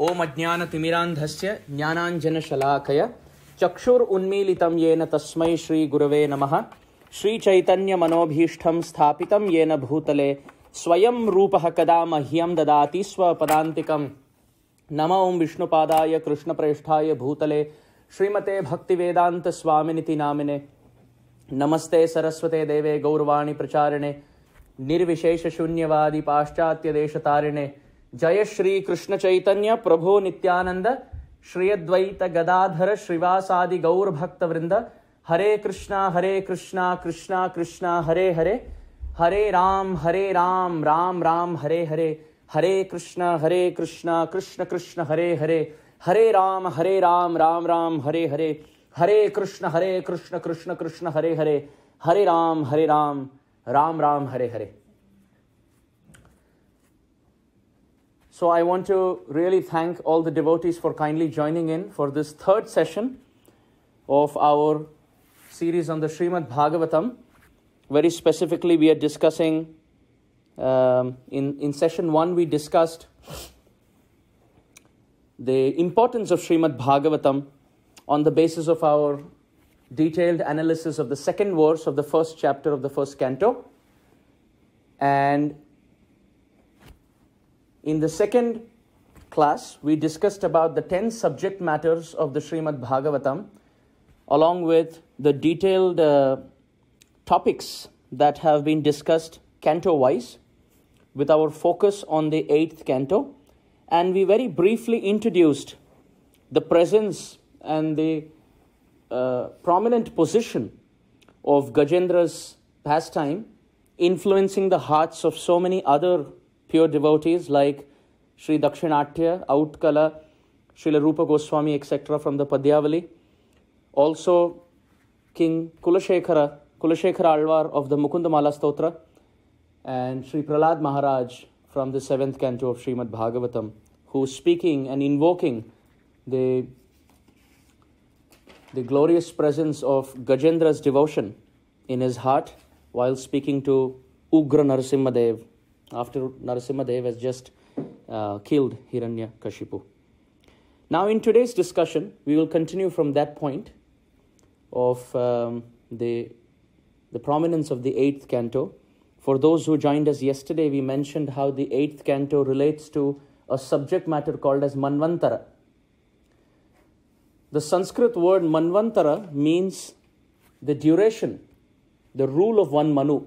ओम अज्ञानतिमिरान्धस्य ज्ञानाञ्जनशलाकया चक्षुरुन्मीलितं येन तस्मै श्री गुरवे नमः। श्री चैतन्य मनोभीष्टं स्थापितं येन भूतले स्वयं रूपः कदा मह्यं ददाति स्वपदान्तिकं। नमो ओं विष्णुपादाय कृष्णप्रेष्ठाय भूतले श्रीमते भक्तिवेदांत स्वामिनिति नामिने। नमस्ते सरस्वते देवे गौरवाणी प्रचारिणे निर्विशेष शून्यवादी पाश्चात्य देशतारिणे। जय श्री कृष्ण चैतन्य प्रभु नित्यानंद श्री अद्वैत गदाधर श्रीवासादि गौर भक्त वृंद। हरे कृष्णा कृष्णा कृष्णा हरे हरे, हरे राम राम राम हरे हरे। हरे कृष्णा कृष्ण कृष्ण हरे हरे, हरे राम राम राम हरे हरे। हरे कृष्ण कृष्ण कृष्ण हरे हरे, हरे Ram Ram Ram Hare Hare. So I want to really thank all the devotees for kindly joining in for this third session of our series on the Srimad Bhagavatam. Very specifically, we are discussing, in session 1, we discussed the importance of Srimad Bhagavatam on the basis of our detailed analysis of the second verse of the first chapter of the first canto. And in the second class, we discussed about the 10 subject matters of the Srimad Bhagavatam, along with the detailed topics that have been discussed canto-wise, with our focus on the 8th canto. And we very briefly introduced the presence and the prominent position of Gajendra's pastime, influencing the hearts of so many other pure devotees like Sri Dakshinatya, Outkala, Srila Rupa Goswami, etc. from the Padyavali. Also King Kulashekara Alvar of the Mukundamala Stotra, and Sri Prahlad Maharaj from the 7th canto of Srimad Bhagavatam, who is speaking and invoking the glorious presence of Gajendra's devotion in his heart while speaking to Ugra Narasimhadev, after Narasimhadev has just killed Hiranyakashipu. Now in today's discussion, we will continue from that point of the prominence of the 8th canto. For those who joined us yesterday, we mentioned how the 8th canto relates to a subject matter called as Manvantara. The Sanskrit word Manvantara means the duration, the rule of one Manu.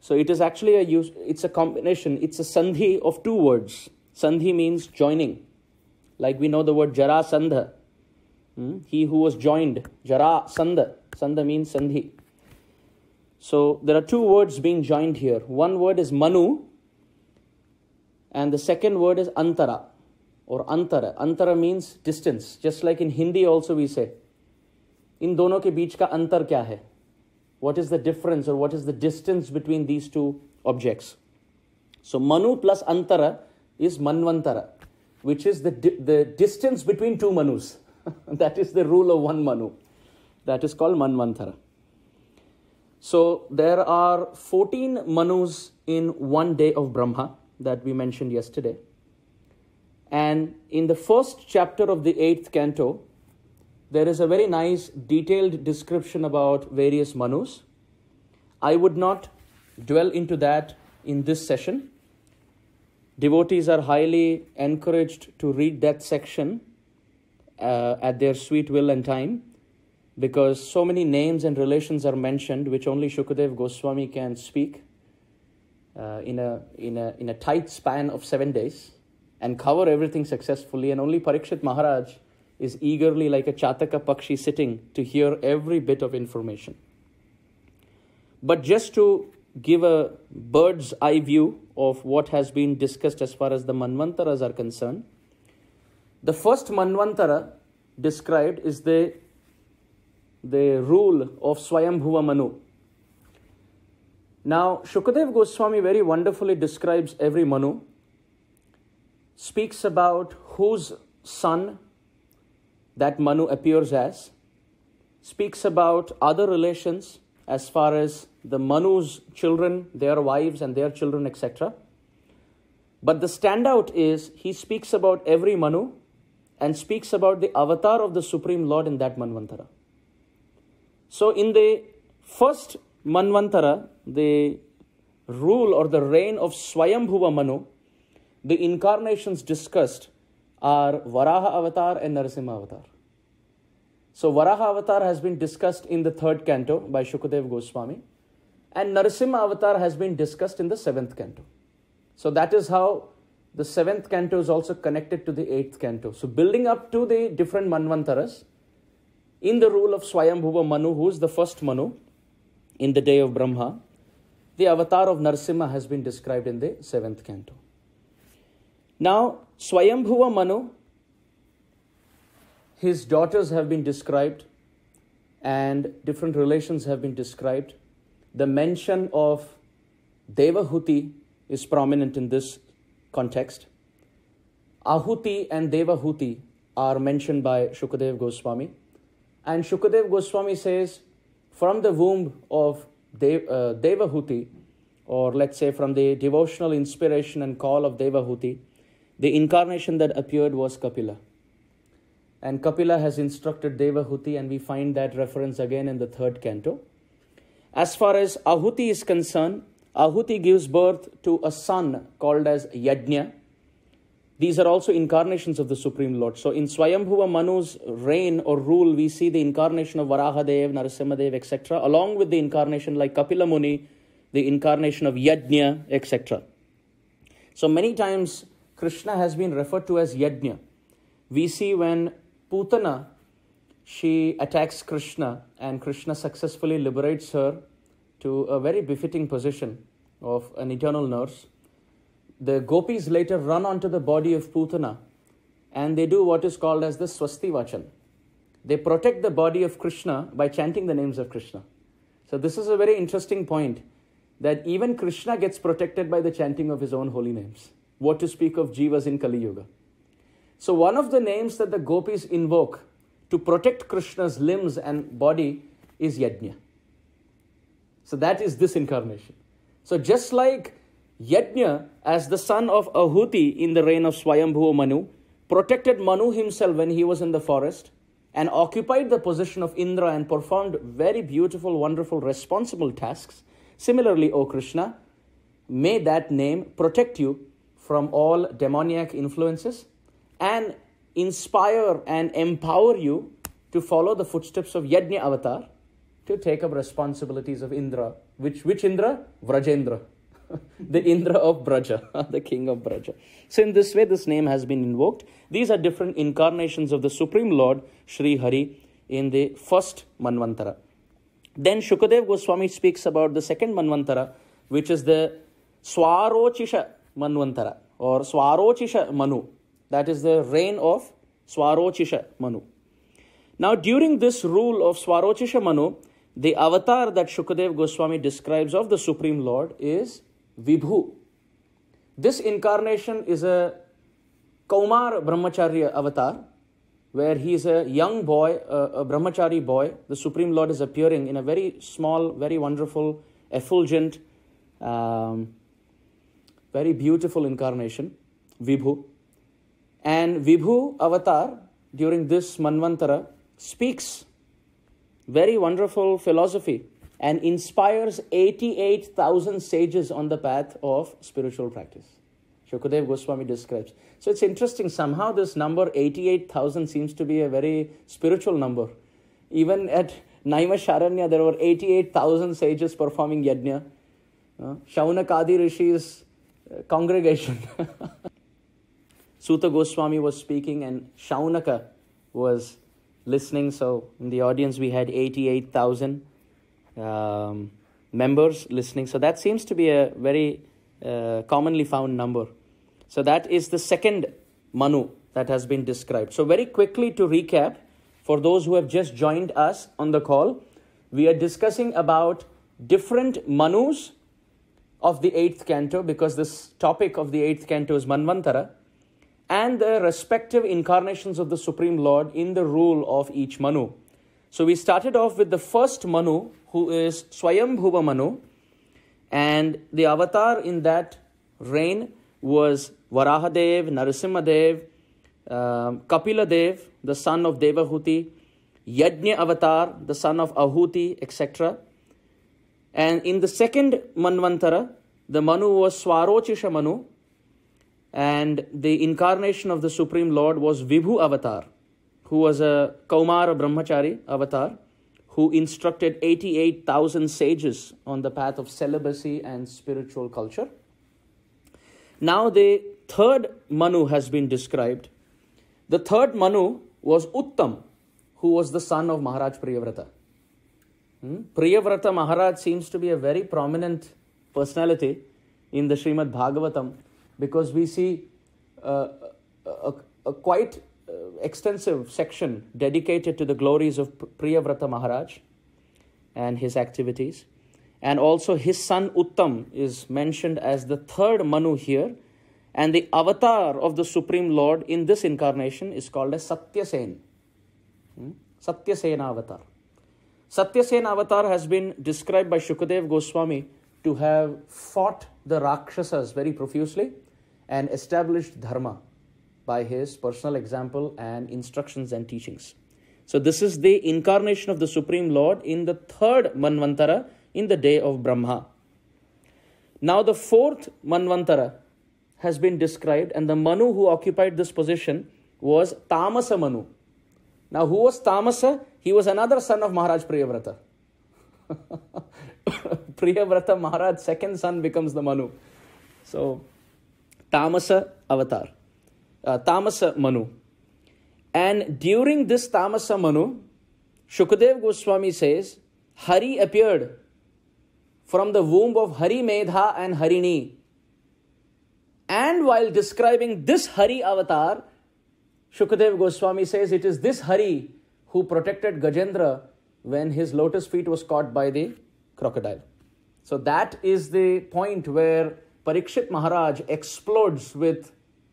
So it is actually it's a combination, it's a sandhi of two words. Sandhi means joining. Like we know the word Jara Sandha. He who was joined, Jara Sandha. Sandha means sandhi. So there are two words being joined here. One word is Manu, and the second word is Antara or Antara. Antara means distance. Just like in Hindi also we say, in dono ke beech ka antar kya hai? What is the difference or what is the distance between these two objects? So Manu plus Antara is Manvantara, which is the distance between two Manus. That is the rule of one Manu. That is called Manvantara. So there are 14 Manus in one day of Brahma that we mentioned yesterday. And in the first chapter of the 8th canto, there is a very nice detailed description about various Manus. I would not dwell into that in this session. Devotees are highly encouraged to read that section at their sweet will and time, because so many names and relations are mentioned which only Shukadev Goswami can speak in a tight span of 7 days and cover everything successfully, and only Parikshit Maharaj is eagerly like a Chataka Pakshi sitting to hear every bit of information. But just to give a bird's eye view of what has been discussed as far as the Manvantaras are concerned, the first Manvantara described is the rule of Swayambhuva Manu. Now, Shukadev Goswami very wonderfully describes every Manu, speaks about whose son that Manu appears as, speaks about other relations as far as the Manu's children, their wives and their children, etc. But the standout is he speaks about every Manu and speaks about the avatar of the Supreme Lord in that Manvantara. So in the first Manvantara, the rule or the reign of Swayambhuva Manu, the incarnations discussed are Varaha Avatar and Narasimha Avatar. So Varaha Avatar has been discussed in the 3rd canto by Shukadeva Goswami, and Narasimha Avatar has been discussed in the 7th canto. So that is how the 7th canto is also connected to the 8th canto. So building up to the different Manvantaras, in the rule of Swayambhuva Manu, who is the first Manu in the day of Brahma, the avatar of Narasimha has been described in the 7th canto. Now, Swayambhuva Manu, his daughters have been described and different relations have been described. The mention of Devahuti is prominent in this context. Ahuti and Devahuti are mentioned by Shukadeva Goswami. And Shukadeva Goswami says, from the womb of Devahuti, or let's say from the devotional inspiration and call of Devahuti, the incarnation that appeared was Kapila. And Kapila has instructed Devahuti, and we find that reference again in the 3rd canto. As far as Ahuti is concerned, Ahuti gives birth to a son called as Yajna. These are also incarnations of the Supreme Lord. So in Swayambhuva Manu's reign or rule, we see the incarnation of Varahadev, Narasimhadev, etc., along with the incarnation like Kapila Muni, the incarnation of Yajna, etc. So many times Krishna has been referred to as Yajna. We see when Putana, she attacks Krishna and Krishna successfully liberates her to a very befitting position of an eternal nurse. The gopis later run onto the body of Putana and they do what is called as the Swasti Vachan. They protect the body of Krishna by chanting the names of Krishna. So this is a very interesting point, that even Krishna gets protected by the chanting of his own holy names. What to speak of Jivas in Kali Yuga. So one of the names that the gopis invoke to protect Krishna's limbs and body is Yajna. So that is this incarnation. So just like Yajna, as the son of Ahuti in the reign of Swayambhuva Manu, protected Manu himself when he was in the forest and occupied the position of Indra and performed very beautiful, wonderful, responsible tasks. Similarly, O Krishna, may that name protect you from all demoniac influences and inspire and empower you to follow the footsteps of Yajna Avatar, to take up responsibilities of Indra. Which Indra? Vrajendra. The Indra of Braja, the king of Braja. So in this way, this name has been invoked. These are different incarnations of the Supreme Lord, Sri Hari, in the first Manvantara. Then Shukadev Goswami speaks about the second Manvantara, which is the Swarochisha Manvantara, or Swarochisha Manu. That is the reign of Swarochisha Manu. Now, during this rule of Swarochisha Manu, the avatar that Shukadev Goswami describes of the Supreme Lord is Vibhu. This incarnation is a Kaumar Brahmacharya avatar, where he is a young boy, a brahmachari boy. The Supreme Lord is appearing in a very small, very wonderful, effulgent, very beautiful incarnation, Vibhu. And Vibhu avatar, during this Manvantara, speaks very wonderful philosophy and inspires 88,000 sages on the path of spiritual practice. Shukadev Goswami describes. So it's interesting, somehow this number 88,000 seems to be a very spiritual number. Even at Naimisharanya, there were 88,000 sages performing yajna. Shaunakadi Rishi's congregation. Suta Goswami was speaking and Shaunaka was listening. So in the audience we had 88,000 members listening. So that seems to be a very commonly found number. So that is the second Manu that has been described. So very quickly to recap, for those who have just joined us on the call, we are discussing about different Manus of the 8th canto, because this topic of the 8th canto is Manvantara, and the respective incarnations of the Supreme Lord in the rule of each Manu. So we started off with the first Manu, who is Swayambhuva Manu, and the avatar in that reign was Varahadev, Narasimhadev, Kapiladev, the son of Devahuti, Yajna Avatar, the son of Ahuti, etc. And in the second Manvantara, the Manu was Swarochisha Manu, and the incarnation of the Supreme Lord was Vibhu Avatar, who was a Kaumara Brahmachari avatar, who instructed 88,000 sages on the path of celibacy and spiritual culture. Now the third Manu has been described. The third Manu was Uttam, who was the son of Maharaj Priyavrata. Priyavrata Maharaj seems to be a very prominent personality in the Srimad Bhagavatam, because we see a quite extensive section dedicated to the glories of Priyavrata Maharaj and his activities. And also his son Uttam is mentioned as the third Manu here. And the avatar of the Supreme Lord in this incarnation is called as Satyasen. Satyasena avatar. Satyasena avatar has been described by Shukadev Goswami to have fought the Rakshasas very profusely and established dharma by his personal example and instructions and teachings. So this is the incarnation of the Supreme Lord in the third Manvantara in the day of Brahma. Now the fourth Manvantara has been described, and the Manu who occupied this position was Tamasa Manu. Now who was Tamasa? He was another son of Maharaj Priyavrata. Priyavrata Maharaj's second son becomes the Manu. So Tamasa avatar. Tamasa Manu. And during this Tamasa Manu, Shukadev Goswami says, Hari appeared from the womb of Hari Medha and Harini. And while describing this Hari avatar, Shukadev Goswami says it is this Hari who protected Gajendra when his lotus feet was caught by the crocodile. So that is the point where Parikshit Maharaj explodes with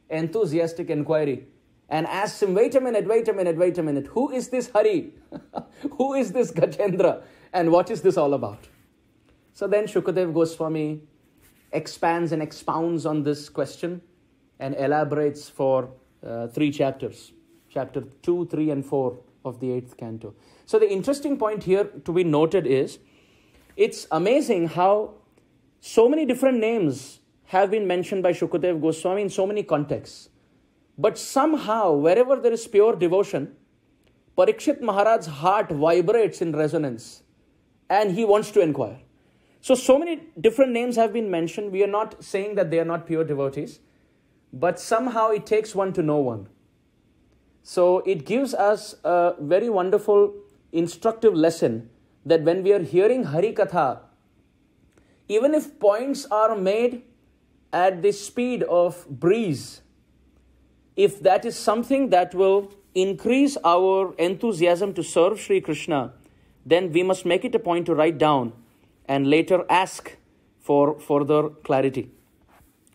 enthusiastic inquiry and asks him, wait a minute, who is this Hari? Who is this Gajendra? And what is this all about? So then Shukadev Goswami expands and expounds on this question and elaborates for 3 chapters. Chapter 2, 3 and 4 of the 8th canto. So the interesting point here to be noted is, it's amazing how so many different names have been mentioned by Shukadev Goswami in so many contexts. But somehow, wherever there is pure devotion, Parikshit Maharaj's heart vibrates in resonance and he wants to inquire. So many different names have been mentioned. We are not saying that they are not pure devotees, but somehow it takes one to know one. So it gives us a very wonderful, instructive lesson that when we are hearing Hari Katha, even if points are made at the speed of breeze, if that is something that will increase our enthusiasm to serve Sri Krishna, then we must make it a point to write down and later ask for further clarity.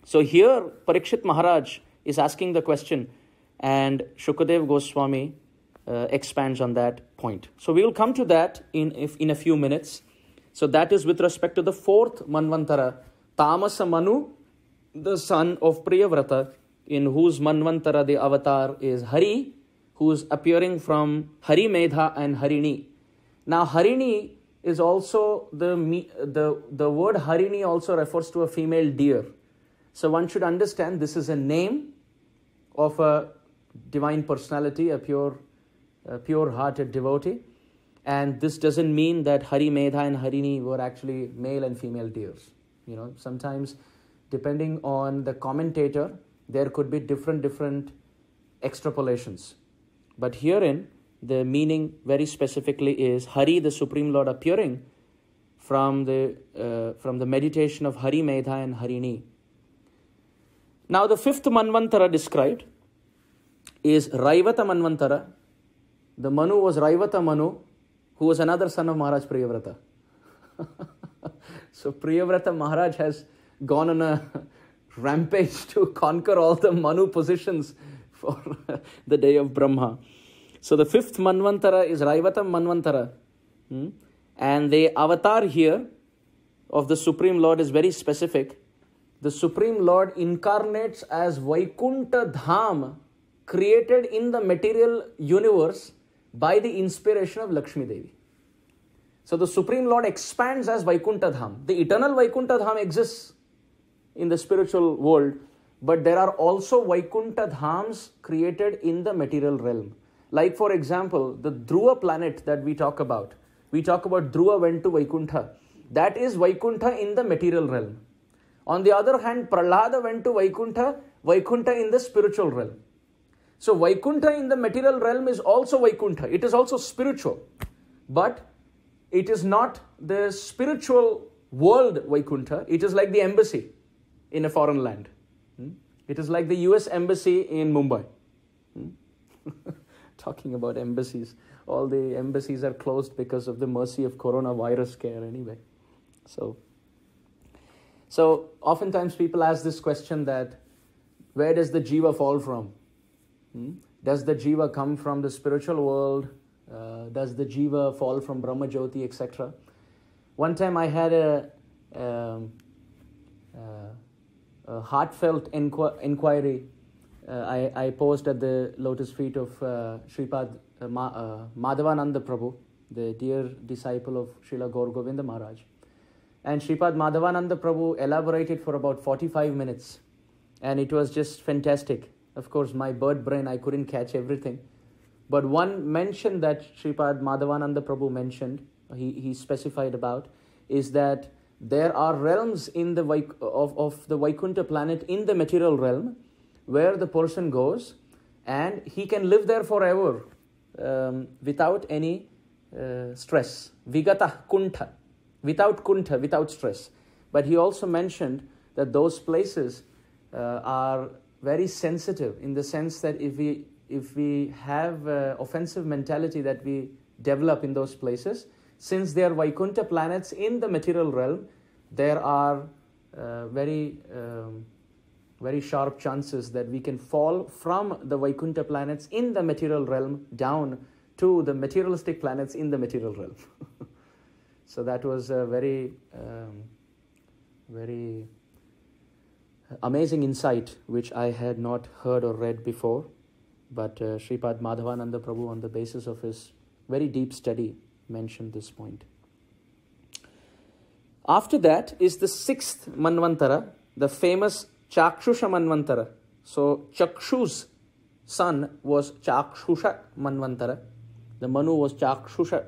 So here Parikshit Maharaj is asking the question and Shukadev Goswami expands on that point. So we will come to that in a few minutes. So that is with respect to the 4th Manvantara, Tamasa Manu, the son of Priyavrata, in whose Manvantara the avatar is Hari, who is appearing from Hari Medha and Harini. Now Harini is also, the word Harini also refers to a female deer. So one should understand this is a name of a divine personality, a pure-hearted devotee. And this doesn't mean that Hari Medha and Harini were actually male and female deers. Sometimes depending on the commentator, there could be different extrapolations. But herein, the meaning very specifically is Hari, the Supreme Lord, appearing from the meditation of Hari Medha and Harini. Now the 5th Manvantara described is Raivata Manvantara. The Manu was Raivata Manu, who was another son of Maharaj Priyavrata. So Priyavrata Maharaj has gone on a rampage to conquer all the Manu positions for the day of Brahma. So the 5th Manvantara is Raivata Manvantara. And the avatar here of the Supreme Lord is very specific. the Supreme Lord incarnates as Vaikuntha Dham, created in the material universe by the inspiration of Lakshmi Devi. So the Supreme Lord expands as Vaikuntha Dham. The eternal Vaikuntha Dham exists in the spiritual world, but there are also Vaikuntha Dhams created in the material realm. Like for example, the Dhruva planet that we talk about Dhruva went to Vaikuntha. That is Vaikuntha in the material realm. On the other hand, Prahlada went to Vaikuntha in the spiritual realm. So Vaikuntha in the material realm is also Vaikuntha. It is also spiritual. But it is not the spiritual world Vaikuntha. It is like the embassy in a foreign land. It is like the US embassy in Mumbai. Talking about embassies. All the embassies are closed because of the mercy of coronavirus scare anyway. So oftentimes people ask this question that where does the jiva fall from? Does the jiva come from the spiritual world? Does the jiva fall from Brahma Jyoti, etc.? One time I had a heartfelt inquiry. I posed at the lotus feet of Sripad Madhavananda Prabhu, the dear disciple of Srila Gaur Govinda Maharaj. And Sripad Madhavananda Prabhu elaborated for about 45 minutes. And it was just fantastic. Of course, my bird brain, I couldn't catch everything. But one mention that Sripad Madhavananda Prabhu mentioned, he specified about, is that there are realms in the of the Vaikuntha planet in the material realm where the person goes and he can live there forever without any stress. Vigata kuntha, without stress. But he also mentioned that those places are very sensitive in the sense that if we have offensive mentality that we develop in those places, since they are Vaikuntha planets in the material realm, there are very sharp chances that we can fall from the Vaikuntha planets in the material realm down to the materialistic planets in the material realm. So that was a very amazing insight which I had not heard or read before. But Sripad Madhavananda Prabhu, on the basis of his very deep study, mentioned this point. After that is the 6th Manvantara, the famous Chakshusha Manvantara. So Chakshu's son was Chakshusha Manvantara. The Manu was Chakshusha.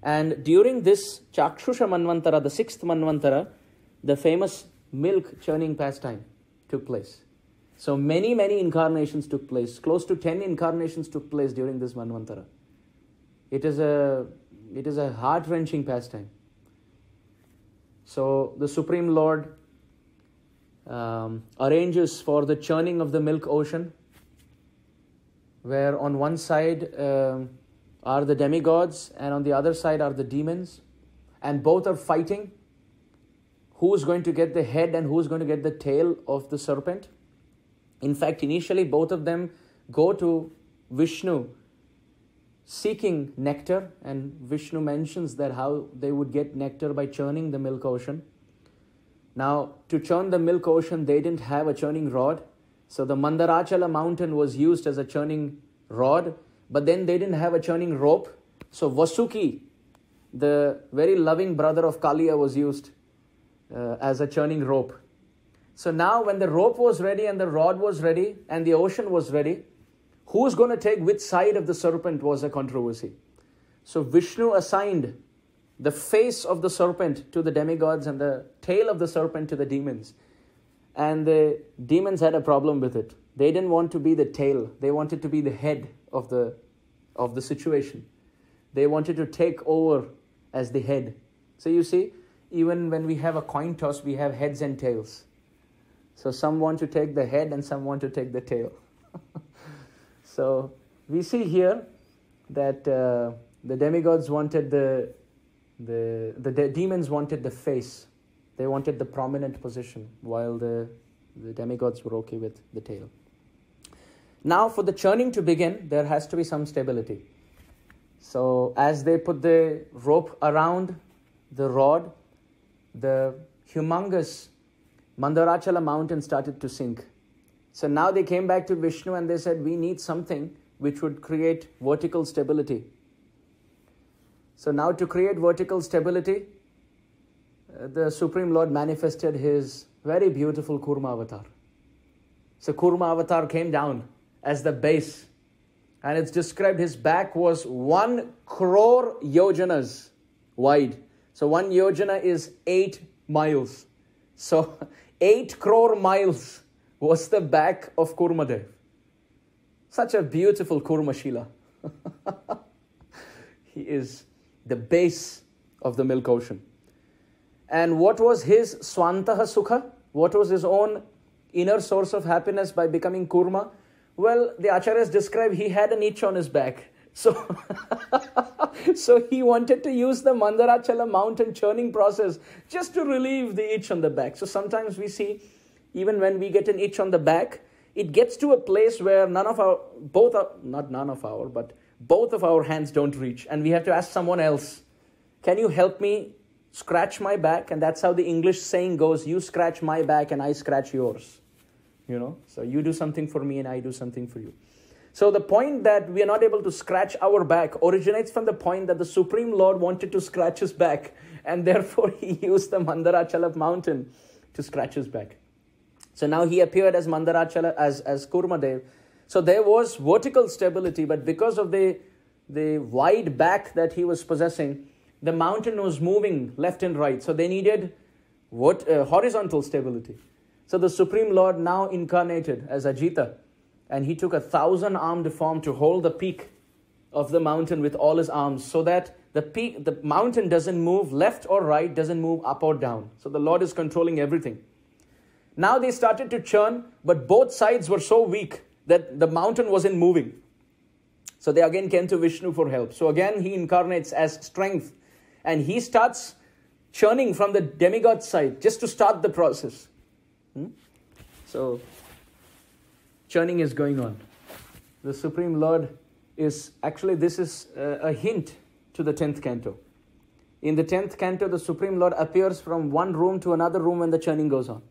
And during this Chakshusha Manvantara, the 6th Manvantara, the famous milk churning pastime took place. So many incarnations took place. Close to 10 incarnations took place during this Manvantara. It is a heart-wrenching pastime. So the Supreme Lord arranges for the churning of the milk ocean, where on one side are the demigods and on the other side are the demons, and both are fighting who is going to get the head and who is going to get the tail of the serpent. In fact, initially both of them go to Vishnu seeking nectar, and Vishnu mentions that how they would get nectar by churning the milk ocean. Now, to churn the milk ocean, they didn't have a churning rod. So the Mandarachala mountain was used as a churning rod, but then they didn't have a churning rope. So Vasuki, the very loving brother of Kaliya, was used as a churning rope. So now when the rope was ready and the rod was ready and the ocean was ready, who's going to take which side of the serpent was a controversy. So Vishnu assigned the face of the serpent to the demigods and the tail of the serpent to the demons. And the demons had a problem with it. They didn't want to be the tail. They wanted to be the head of the situation. They wanted to take over as the head. So you see, even when we have a coin toss, we have heads and tails. So some want to take the head and some want to take the tail. So we see here that the demigods wanted the demons wanted the face. They wanted the prominent position, while the demigods were okay with the tail. Now for the churning to begin, there has to be some stability. So as they put the rope around the rod, the humongous Mandarachala mountain started to sink. So now they came back to Vishnu and they said, we need something which would create vertical stability. So now to create vertical stability, the Supreme Lord manifested his very beautiful Kurma avatar. So Kurma avatar came down as the base. And it's described his back was 1 crore yojanas wide. So 1 yojana is 8 miles. So 8 crore miles was the back of Kurmadev. Such a beautiful Kurmashila. He is the base of the milk ocean. And what was his Swantaha Sukha? What was his own inner source of happiness by becoming Kurma? Well, the Acharyas describe he had an itch on his back. So he wanted to use the Mandarachala mountain churning process just to relieve the itch on the back. So sometimes we see, even when we get an itch on the back, it gets to a place where both of our hands don't reach. And we have to ask someone else, can you help me scratch my back? And that's how the English saying goes, you scratch my back and I scratch yours. So you do something for me and I do something for you. So the point that we are not able to scratch our back originates from the point that the Supreme Lord wanted to scratch his back, and therefore he used the Mandarachala mountain to scratch his back. So now he appeared as Mandarachala, as Kurmadev. So there was vertical stability, but because of the wide back that he was possessing, the mountain was moving left and right. So they needed horizontal stability. So the Supreme Lord now incarnated as Ajita, and he took a 1,000-armed form to hold the peak of the mountain with all his arms, so that the mountain doesn't move left or right, doesn't move up or down. So the Lord is controlling everything. Now they started to churn, but both sides were so weak that the mountain wasn't moving. So they again came to Vishnu for help. So again he incarnates as strength, and he starts churning from the demigod side just to start the process. So churning is going on. The Supreme Lord is, actually this is a hint to the 10th canto. In the 10th canto, the Supreme Lord appears from one room to another room when the churning goes on.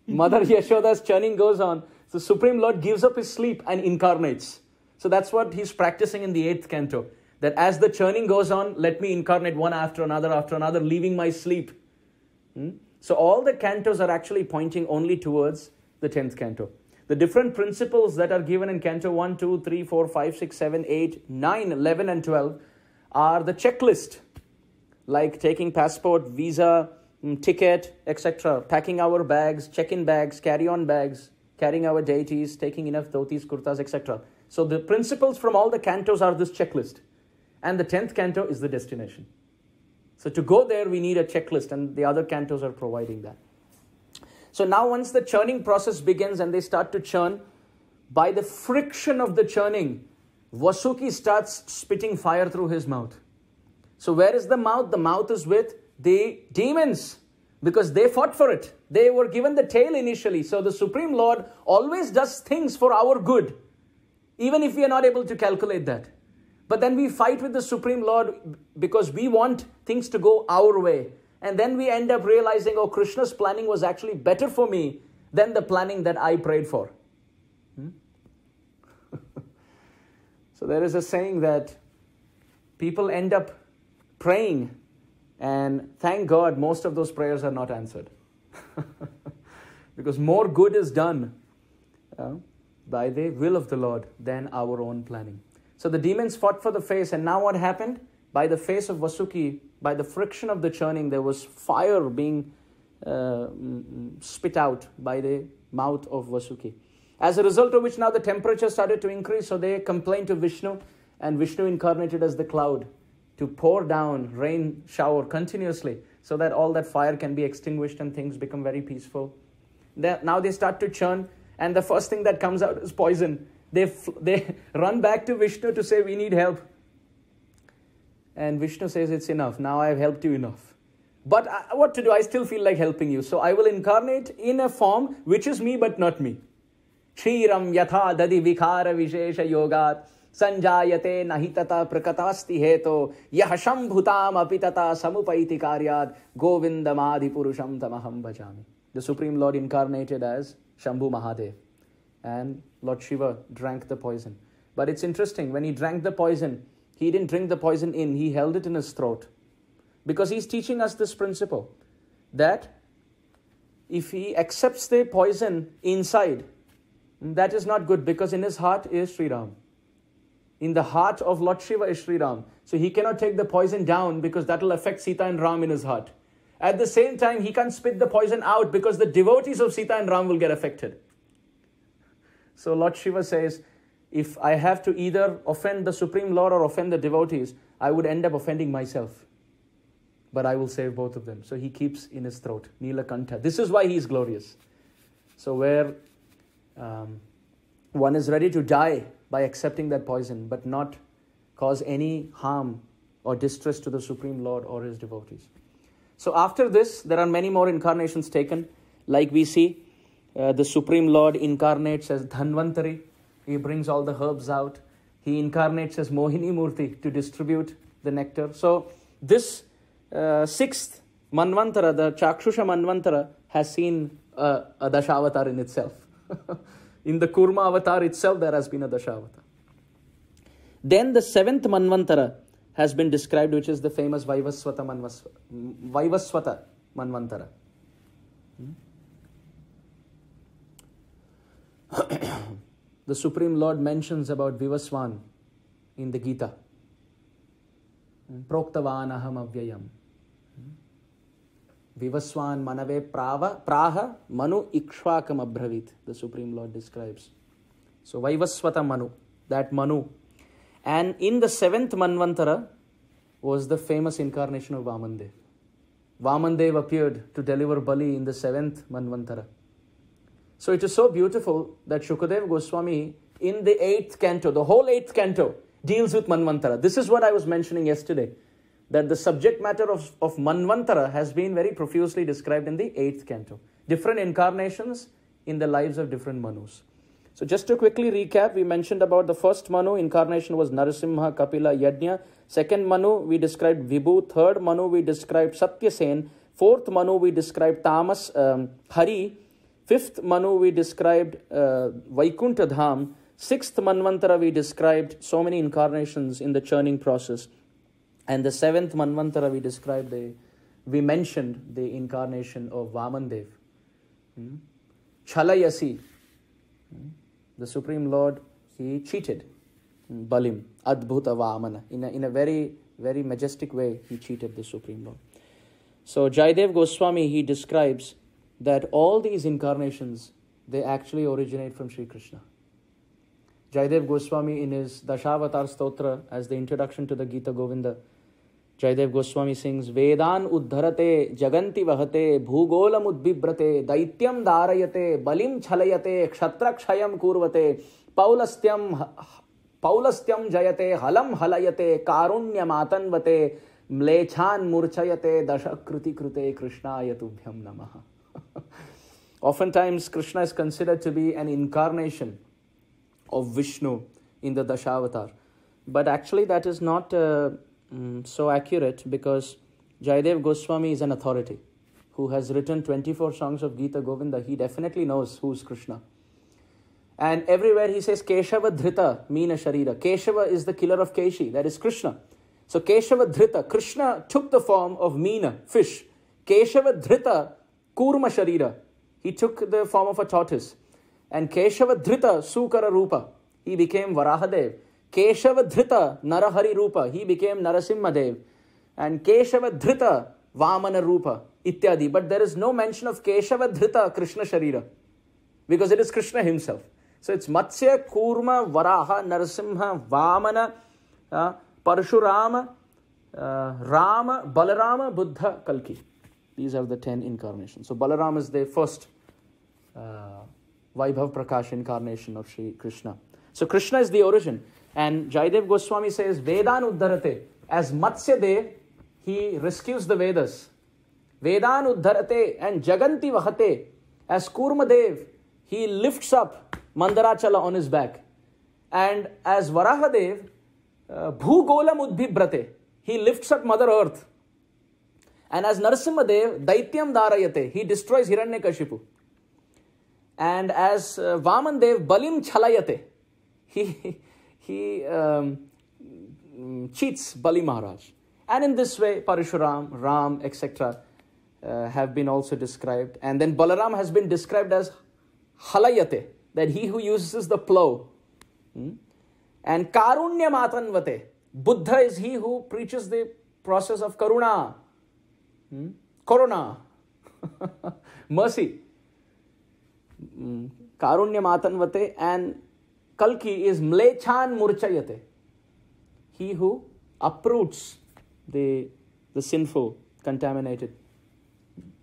Mother Yashoda's churning goes on. The Supreme Lord gives up his sleep and incarnates. So that's what he's practicing in the 8th canto. That as the churning goes on, let me incarnate one after another, leaving my sleep. So all the cantos are actually pointing only towards the 10th canto. The different principles that are given in Canto 1, 2, 3, 4, 5, 6, 7, 8, 9, 11 and 12 are the checklist. Like taking passport, visa, ticket, etc. Packing our bags, check-in bags, carry-on bags, carrying our deities, taking enough dhotis, kurtas, etc. So the principles from all the cantos are this checklist. And the 10th canto is the destination. So to go there, we need a checklist, and the other cantos are providing that. So now once the churning process begins and they start to churn, by the friction of the churning, Vasuki starts spitting fire through his mouth. So where is the mouth? The mouth is with the demons, because they fought for it. They were given the tail initially. So the Supreme Lord always does things for our good, even if we are not able to calculate that. But then we fight with the Supreme Lord because we want things to go our way. And then we end up realizing, oh, Krishna's planning was actually better for me than the planning that I prayed for. So there is a saying that people end up praying, and thank God most of those prayers are not answered. Because more good is done by the will of the Lord than our own planning. So the demons fought for the face, and now what happened? By the face of Vasuki, by the friction of the churning, there was fire being spit out by the mouth of Vasuki. As a result of which now the temperature started to increase, so they complained to Vishnu, and Vishnu incarnated as the cloud to pour down rain shower continuously so that all that fire can be extinguished and things become very peaceful. Now they start to churn, and the first thing that comes out is poison. They run back to Vishnu to say, we need help. And Vishnu says, it's enough. Now I have helped you enough. But what to do? I still feel like helping you. So I will incarnate in a form which is me but not me. Kshiram yatha dadi vikhara vishesha yogat sanjayate nahitata prakatasti heto yahasham bhutam apitata samupaiti karyad govindamadi purusham tamaham bhajami. The Supreme Lord incarnated as Shambhu Mahadev, and Lord Shiva drank the poison. But it's interesting, when he drank the poison, he didn't drink the poison in, he held it in his throat. Because he's teaching us this principle, that if he accepts the poison inside, that is not good, because in his heart is Sri Ram. In the heart of Lord Shiva is Sri Ram. So he cannot take the poison down, because that will affect Sita and Ram in his heart. At the same time, he can't spit the poison out, because the devotees of Sita and Ram will get affected. So Lord Shiva says, if I have to either offend the Supreme Lord or offend the devotees, I would end up offending myself. But I will save both of them. So he keeps in his throat, Lila Katha. This is why he is glorious. So where one is ready to die by accepting that poison, but not cause any harm or distress to the Supreme Lord or his devotees. So after this, there are many more incarnations taken. Like we see, the Supreme Lord incarnates as Dhanvantari. He brings all the herbs out. He incarnates as Mohini Murti to distribute the nectar. So this sixth Manvantara, the Chakshusha Manvantara, has seen a Dashavatar in itself. In the Kurma avatar itself, there has been a Dashavatar. Then the seventh Manvantara has been described, which is the famous Vaivasvata Manvantara. The Supreme Lord mentions about Vivaswan in the Gita. Proktavan aham avyayam. Vivaswan manave praha manu ikshvakam abhravit. The Supreme Lord describes. So Vaivasvata Manu, that Manu. And in the seventh Manvantara was the famous incarnation of Vamandev. Vamandev appeared to deliver Bali in the seventh Manvantara. So it is so beautiful that Shukadev Goswami in the 8th canto, the whole 8th canto, deals with Manvantara. This is what I was mentioning yesterday, that the subject matter of Manvantara has been very profusely described in the 8th canto. Different incarnations in the lives of different Manus. So just to quickly recap, we mentioned about the first Manu incarnation was Narasimha, Kapila, Yajna. Second Manu, we described Vibhu. Third Manu, we described Satyasen. Fourth Manu, we described Tamas, Hari. Fifth Manu, we described Vaikuntha Dham. Sixth Manvantara, we described so many incarnations in the churning process. And the seventh Manvantara, we mentioned the incarnation of Vamandev. Chalayasi. The Supreme Lord, he cheated Balim, Adbhuta Vamana. In a very, very majestic way, he cheated the Supreme Lord. So Jayadev Goswami, he describes that all these incarnations, they actually originate from Sri Krishna. Jayadev Goswami in his Dashavatar Stotra, as the introduction to the Gita Govinda, Jayadev Goswami sings, Vedan uddharate, jaganti vahate, bhugolam udbibrate, daityam dharayate, balim chalayate, kshatrakshayam kurvate, paulastyam jayate, halam halayate, karunyam atanvate, mlechan murchayate, dashakruti krute, krishnaya tubhyam namaha. Oftentimes, Krishna is considered to be an incarnation of Vishnu in the Dashavatar. But actually that is not so accurate, because Jayadev Goswami is an authority who has written 24 songs of Gita Govinda. He definitely knows who is Krishna. And everywhere he says Keshava Dhrita Meena Sharira. Keshava is the killer of Keshi, that is Krishna. So Keshava Dhrita, Krishna took the form of Meena, fish. Keshava Dhrita Kurma Sharira, he took the form of a tortoise. And Keshava Dhrita Sukara Rupa, he became Varahadev. Keshava Dhrita Narahari Rupa, he became Narasimhadev. And Keshava Dhrita Vamana Rupa, ityadi. But there is no mention of Keshava Dhrita Krishna Sharira, because it is Krishna himself. So it's Matsya, Kurma, Varaha, Narasimha, Vamana, Parshurama, Rama, Balarama, Buddha, Kalki. These are the 10 incarnations. So Balarama is the first Vaibhav Prakash incarnation of Sri Krishna. So Krishna is the origin. And Jayadev Goswami says, Vedan Uddharate. As Matsya Dev, he rescues the Vedas. Vedan Uddharate and Jaganti Vahate. As Kurma Dev, he lifts up Mandarachala on his back. And as Varahadev, Bhugolam Udbhibrate, he lifts up Mother Earth. And as Narasimhadev, Daityam Darayate, he destroys Hiranyakashipu. And as Vamandev, Balim Chalayate, he cheats Bali Maharaj. And in this way, Parshuram, Ram, etc. Have been also described. And then Balaram has been described as Halayate, that he who uses the plow. And Karunya Matanvate, Buddha is he who preaches the process of Karuna. Corona. Mercy. Karunya Matanvate. And Kalki is Mlechan Murchayate, he who uproots the sinful, contaminated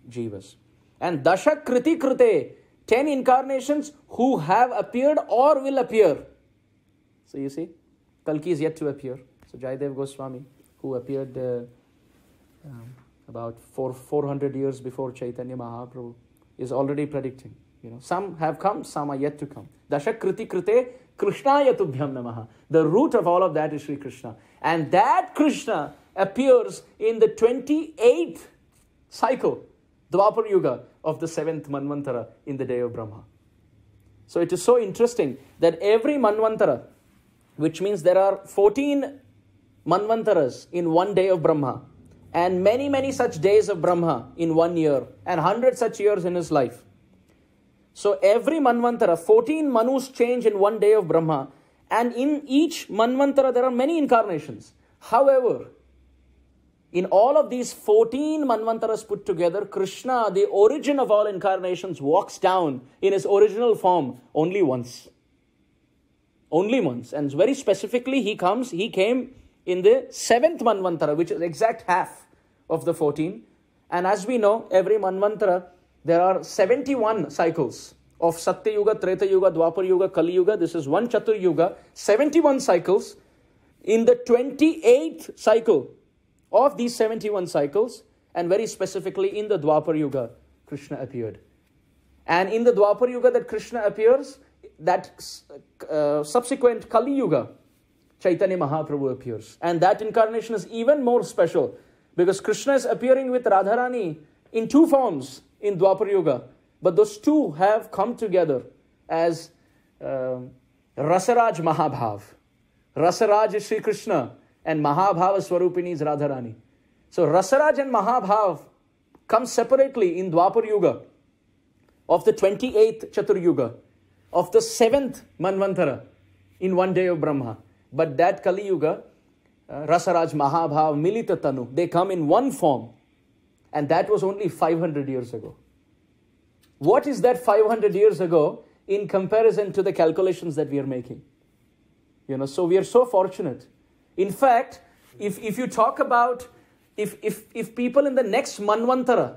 jivas. And Dasha Kriti Krute, 10 incarnations who have appeared or will appear. So you see, Kalki is yet to appear. So Jayadev Goswami, who appeared about 400 years before Chaitanya Mahaprabhu, is already predicting. Some have come, some are yet to come. Dasha Kriti Krite Krishnaya Tubhyam Namaha. The root of all of that is Sri Krishna. And that Krishna appears in the 28th cycle, Dwapar Yuga, of the 7th Manvantara in the day of Brahma. So it is so interesting that every Manvantara, which means there are 14 Manvantaras in one day of Brahma, and many, many such days of Brahma in 1 year, and 100 such years in his life. So every Manvantara, 14 Manus change in 1 day of Brahma, and in each Manvantara there are many incarnations. However, in all of these 14 Manvantaras put together, Krishna, the origin of all incarnations, walks down in his original form only once. Only once. And very specifically, he came in the 7th Manvantara, which is exact half of the 14. And as we know, every Manvantara, there are 71 cycles of Satya Yuga, Treta Yuga, Dwapar Yuga, Kali Yuga. This is one Chatur Yuga, 71 cycles. In the 28th cycle of these 71 cycles, and very specifically in the Dwapar Yuga, Krishna appeared. And in the Dwapar Yuga that Krishna appears, that subsequent Kali Yuga, Chaitanya Mahaprabhu appears. And that incarnation is even more special, because Krishna is appearing with Radharani in 2 forms in Dwapar Yuga. But those 2 have come together as Rasaraj Mahabhav. Rasaraj is Sri Krishna and Mahabhava Swarupini is Radharani. So Rasaraj and Mahabhav come separately in Dwapar Yuga of the 28th Chatur Yuga, of the 7th Manvantara in 1 day of Brahma. But that Kali Yuga, Rasaraj, Mahabhav, Milita Tanu, they come in one form. And that was only 500 years ago. What is that 500 years ago in comparison to the calculations that we are making? So we are so fortunate. In fact, if you talk about, if people in the next Manvantara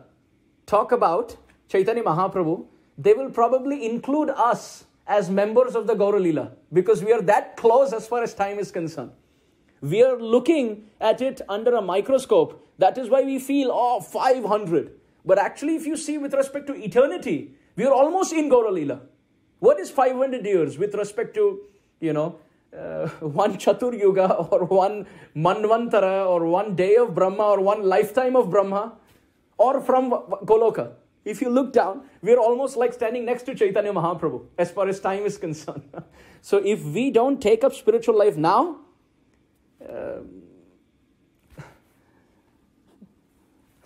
talk about Chaitanya Mahaprabhu, they will probably include us as members of the Gaura Leela, because we are that close as far as time is concerned. We are looking at it under a microscope. That is why we feel, 500. But actually, if you see with respect to eternity, we are almost in Gaura Leela. What is 500 years with respect to, one Chatur Yuga or one Manvantara or 1 day of Brahma or 1 lifetime of Brahma or from Goloka? If you look down, we are almost like standing next to Chaitanya Mahaprabhu as far as time is concerned. So if we don't take up spiritual life now,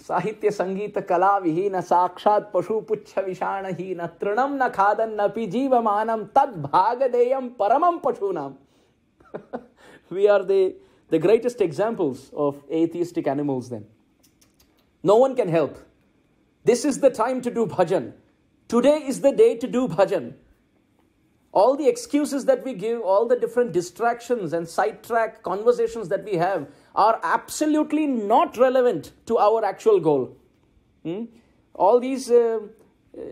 Sahitya Sangeeta Kala Vihina Sakshat Pashu Puchha Vishana Hina Trinam Na Khadan Napi Jiva Manam Tad Bhagadeyam Paramam Pashunam. We are the greatest examples of atheistic animals then. No one can help. This is the time to do bhajan. Today is the day to do bhajan. All the excuses that we give, all the different distractions and sidetrack conversations that we have are absolutely not relevant to our actual goal. All these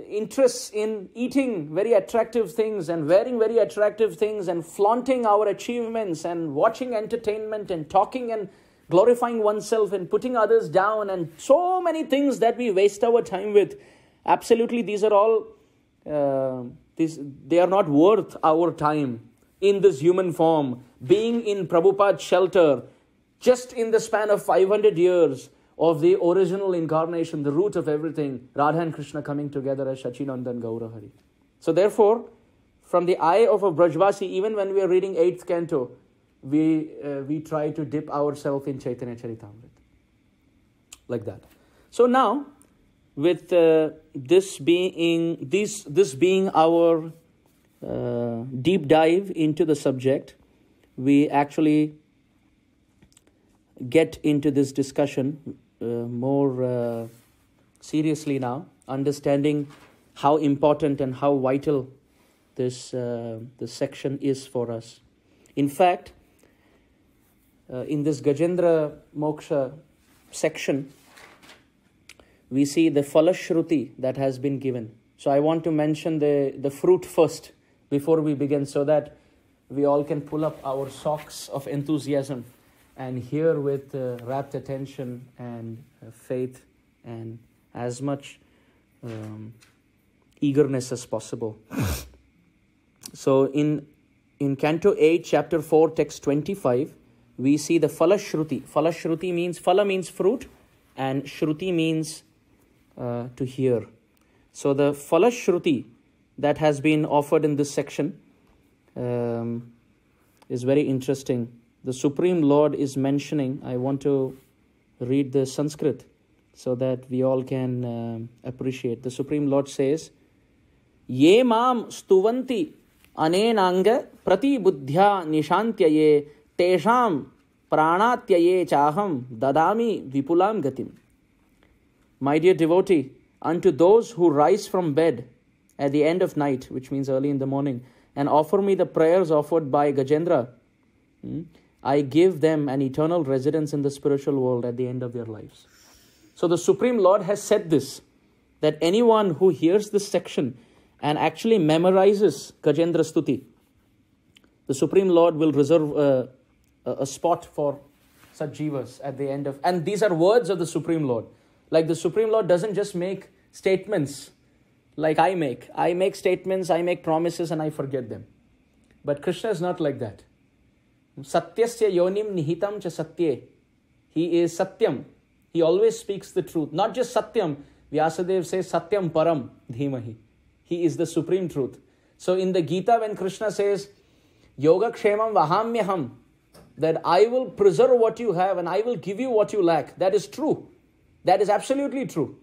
interests in eating very attractive things and wearing very attractive things and flaunting our achievements and watching entertainment and talking and glorifying oneself and putting others down and so many things that we waste our time with. Absolutely, these are all, they are not worth our time in this human form. Being in Prabhupada's shelter, just in the span of 500 years, of the original incarnation, the root of everything, Radha and Krishna coming together as Shachinandan Gaurahari. So therefore, from the eye of a Brajvasi, even when we are reading 8th canto, we try to dip ourselves in Chaitanya Charitamrita. Like that. So now, with this being our deep dive into the subject, we actually get into this discussion more seriously now, understanding how important and how vital this section is for us. In fact, in this Gajendra Moksha section, we see the Falashruti that has been given. So I want to mention the fruit first before we begin, so that we all can pull up our socks of enthusiasm and hear with rapt attention and faith and as much eagerness as possible. So in Canto 8, Chapter 4, Text 25, we see the Falashruti. Falashruti means, Phala means fruit, and Shruti means to hear. So the Falashruti that has been offered in this section is very interesting. The Supreme Lord is mentioning, I want to read the Sanskrit so that we all can appreciate. The Supreme Lord says, Ye mam stuvanti anenanga prati buddhya nishantyaye tesham pranatyaye chaham dadami vipulam gatim. My dear devotee, unto those who rise from bed at the end of night, which means early in the morning, and offer me the prayers offered by Gajendra, I give them an eternal residence in the spiritual world at the end of their lives. So the Supreme Lord has said this, that anyone who hears this section and actually memorizes Gajendra Stuti, the Supreme Lord will reserve a spot for such jivas at the end of... And these are words of the Supreme Lord. Like the Supreme Lord doesn't just make statements like I make. I make statements, I make promises, and I forget them. But Krishna is not like that. Satyasya yonim nihitam cha satye. He is Satyam. He always speaks the truth. Not just Satyam. Vyasadeva says Satyam Param Dhimahi. He is the supreme truth. So in the Gita, when Krishna says, Yoga Kshemam Vahamyaham, that I will preserve what you have and I will give you what you lack, that is true. That is absolutely true.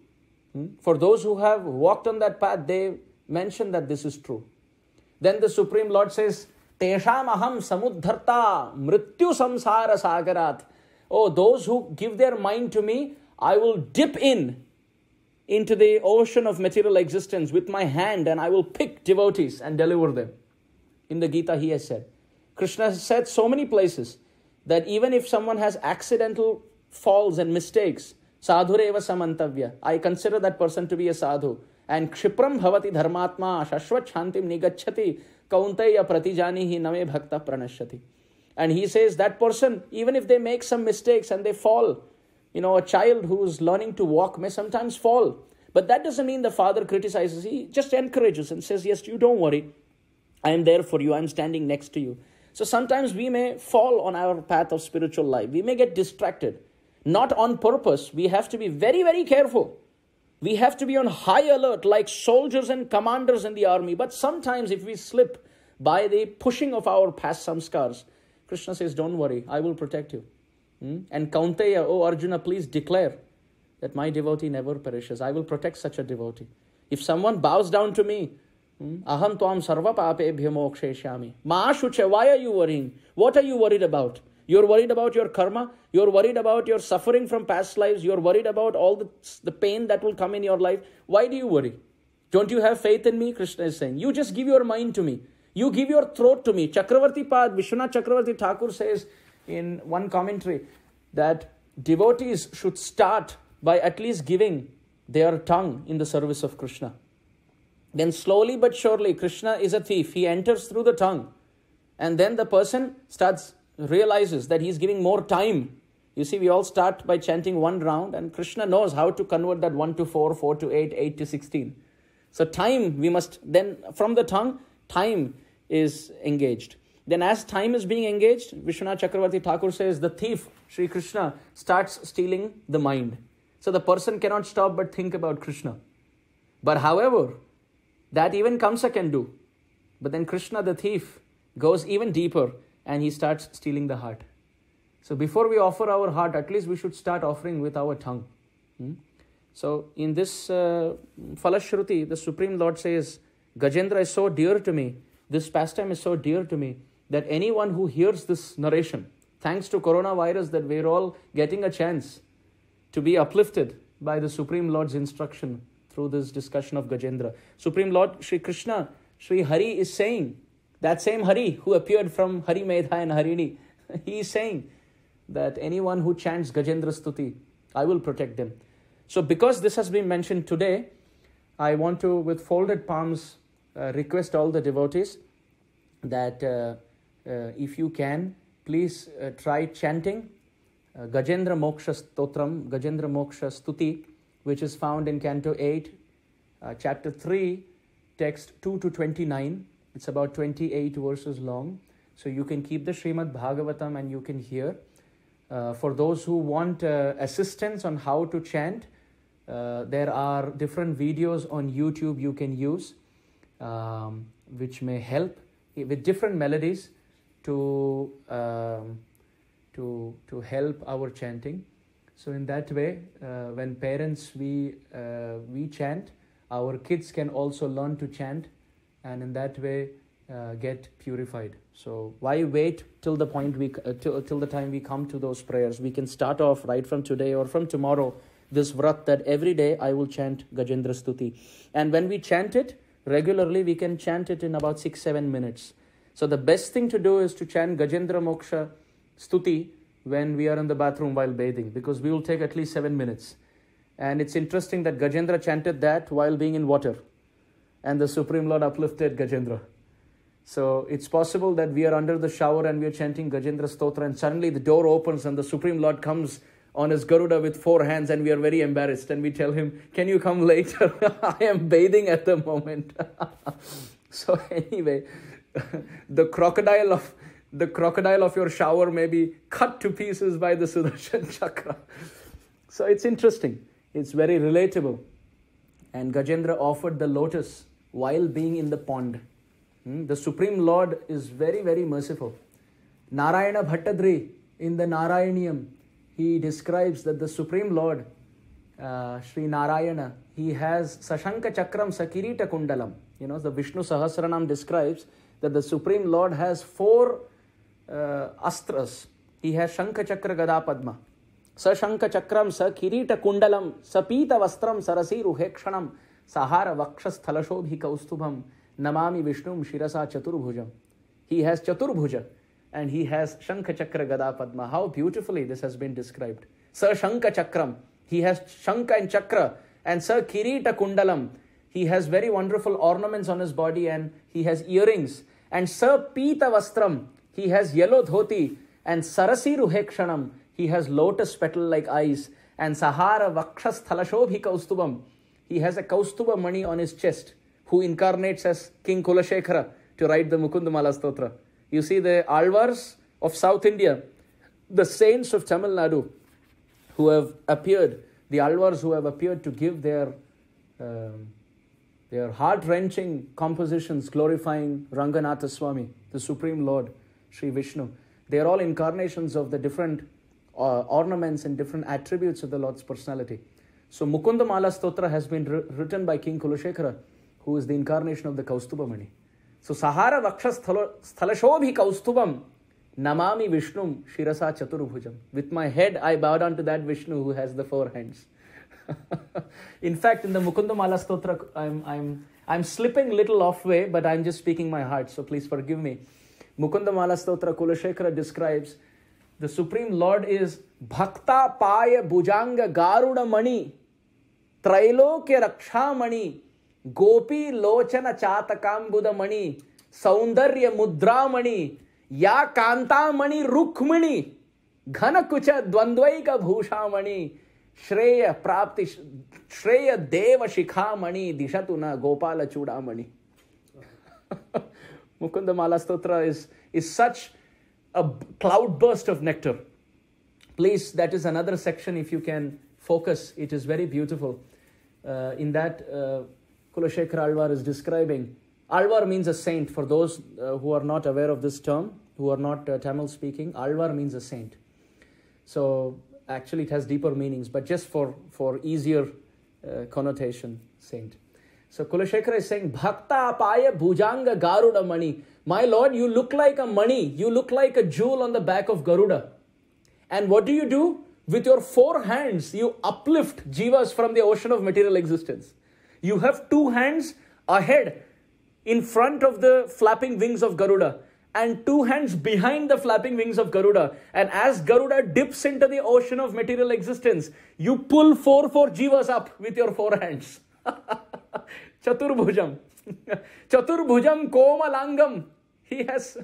For those who have walked on that path, they mention that this is true. Then the Supreme Lord says, Tesham aham samudharta mrityu samsara sagarat. Oh, those who give their mind to me, I will dip into the ocean of material existence with my hand, and I will pick devotees and deliver them. In the Gita, he has said. Krishna has said so many places that even if someone has accidental falls and mistakes, sadhureva samantavya, I consider that person to be a sadhu. And kshipram bhavati dharmatma shashvat shantim nigacchati kaunteya pratijanihi name bhakta pranashyati. And he says that person, even if they make some mistakes and they fall, a child who is learning to walk may sometimes fall. But that doesn't mean the father criticizes. He just encourages and says, yes, you don't worry. I am there for you. I am standing next to you. So sometimes we may fall on our path of spiritual life. We may get distracted. Not on purpose. We have to be very, very careful. We have to be on high alert like soldiers and commanders in the army. But sometimes if we slip by the pushing of our past samskars, Krishna says, don't worry, I will protect you. And Kaunteya, oh Arjuna, please declare that my devotee never perishes. I will protect such a devotee. If someone bows down to me, aham tvam sarva papebhyo moksheshyami. Maashuche, why are you worrying? What are you worried about? You're worried about your karma. You're worried about your suffering from past lives. You're worried about all the pain that will come in your life. Why do you worry? Don't you have faith in me? Krishna is saying. You just give your mind to me. You give your throat to me. Chakravarti Pad, Vishwanath Chakravarti Thakur says in one commentary that devotees should start by at least giving their tongue in the service of Krishna. Then slowly but surely, Krishna is a thief. He enters through the tongue. And then the person realizes that he's giving more time. You see, we all start by chanting one round, and Krishna knows how to convert that 1 to 4, 4 to 8, 8 to 16. So time, we must then, from the tongue, time is engaged. Then as time is being engaged, Vishwanath Chakravarti Thakur says, the thief, Sri Krishna, starts stealing the mind. So the person cannot stop but think about Krishna. But however, that even Kamsa can do. But then Krishna, the thief, goes even deeper and he starts stealing the heart. So before we offer our heart, at least we should start offering with our tongue. So in this Falashruti, the Supreme Lord says, Gajendra is so dear to me, this pastime is so dear to me, that anyone who hears this narration, thanks to coronavirus, that we're all getting a chance to be uplifted by the Supreme Lord's instruction through this discussion of Gajendra. Supreme Lord Sri Krishna, Sri Hari is saying, that same Hari who appeared from Hari Medha and Harini, he is saying that anyone who chants Gajendra Stuti, I will protect them. So because this has been mentioned today, I want to, with folded palms, request all the devotees that if you can, please try chanting Gajendra Moksha Stotram, Gajendra Moksha Stuti, which is found in Canto 8, Chapter 3, text 2 to 29. It's about 28 verses long. So you can keep the Srimad Bhagavatam and you can hear. For those who want assistance on how to chant, there are different videos on YouTube you can use, which may help with different melodies to help our chanting. So in that way, when parents we chant, our kids can also learn to chant, and in that way get purified. So why wait till the point till the time we come to those prayers? We can start off right from today or from tomorrow, this vrat that every day I will chant Gajendra Stuti. And when we chant it regularly, we can chant it in about 6-7 minutes. So the best thing to do is to chant Gajendra Moksha Stuti when we are in the bathroom while bathing, because we will take at least 7 minutes. And it's interesting that Gajendra chanted that while being in water, and the Supreme Lord uplifted Gajendra. So it's possible that we are under the shower and we are chanting Gajendra Stotra, and suddenly the door opens and the Supreme Lord comes on his Garuda with 4 hands, and we are very embarrassed, and we tell him, can you come later? I am bathing at the moment. So anyway, the crocodile of your shower may be cut to pieces by the Sudarshan Chakra. So it's interesting. It's very relatable. And Gajendra offered the lotus while being in the pond. The Supreme Lord is very, very merciful. Narayana Bhattadri, in the Narayaniam, he describes that the Supreme Lord, Sri Narayana, he has Sashanka Chakram Sakirita Kundalam. The Vishnu Sahasranam describes that the Supreme Lord has 4 astras. He has Shankha Chakra Gada Padma. Sa Shankha Chakram Sa Kirita Kundalam Sapita Vastram Sarasi Ruhekshanam Sahara Vakshas Thalashobhi Kaustubham Namami Vishnum Shirasa Chaturbhujam. He has Chaturbhuja and he has Shankha Chakra Gada Padma. How beautifully this has been described. Sa Shankha Chakram. He has Shankha and Chakra. And Sa Kirita Kundalam. He has very wonderful ornaments on his body and he has earrings. And Sa Pita Vastram. He has yellow dhoti. And Sarasi Ruhekshanam. He has lotus petal-like eyes. And Sahara Vakshas Thalashobhi Kaustubam. He has a Kaustuba Mani on his chest, who incarnates as King Kulashekara to write the Mukundamala Stotra. You see the Alvars of South India, the saints of Tamil Nadu who have appeared, the Alvars who have appeared to give their heart-wrenching compositions glorifying Ranganatha Swami, the Supreme Lord, Sri Vishnu. They are all incarnations of the different ornaments and different attributes of the Lord's personality. So Mukundamala Stotra has been written by King Kulashekara, who is the incarnation of the Kaustuba Mani. So Sahara Vakshas Thalashobhi Kaustubam Namami Vishnum Shirasa Chaturbhujam. With my head I bow down to that Vishnu who has the 4 hands. In fact, in the Mukundamala Stotra, I'm slipping little off way, but I'm just speaking my heart, so please forgive me. Mukundamala Stotra, Kulashekara describes the Supreme Lord is Bhakta Paya Bhujanga Garuda Mani Trailokya Raksha Mani Gopi Lochana Chatakambuda Mani Saundarya Mudra Mani Ya Kanta Mani Rukmani Ghanakucha Dwandvaika Bhusha Mani Shreya Prapti Shreya Deva Shikha Mani Dishatuna Gopala Chudamani. Mukundamala Stotra is such a cloudburst of nectar. Please, that is another section if you can focus. It is very beautiful. In that, Kulashekara Alvar is describing. Alvar means a saint. For those who are not aware of this term, who are not Tamil speaking, Alvar means a saint. So actually it has deeper meanings, but just for easier connotation, saint. So Kulashekara is saying, Bhakta apaya bhujanga garuda mani. My Lord, you look like a mani. You look like a jewel on the back of Garuda. And what do? With your 4 hands, you uplift jivas from the ocean of material existence. You have 2 hands ahead, in front of the flapping wings of Garuda, and 2 hands behind the flapping wings of Garuda. And as Garuda dips into the ocean of material existence, you pull 4 jivas up with your 4 hands. Chaturbhujam. Chaturbhujam komalangam. He has.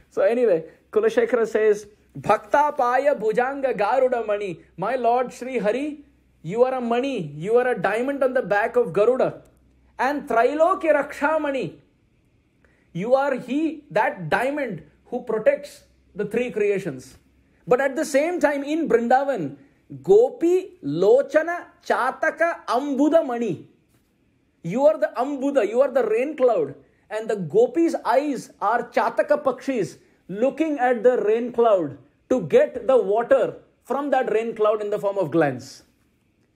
So anyway, Kulashekara says, Bhakta paya bhujanga garuda mani. My Lord Sri Hari, you are a mani. You are a diamond on the back of Garuda. And Trailokya raksha mani. You are that diamond who protects the 3 creations. But at the same time in Vrindavan, Gopi lochana chataka ambuda mani. You are the ambuda, you are the rain cloud. And the Gopis' eyes are chataka pakshis looking at the rain cloud to get the water from that rain cloud in the form of glands.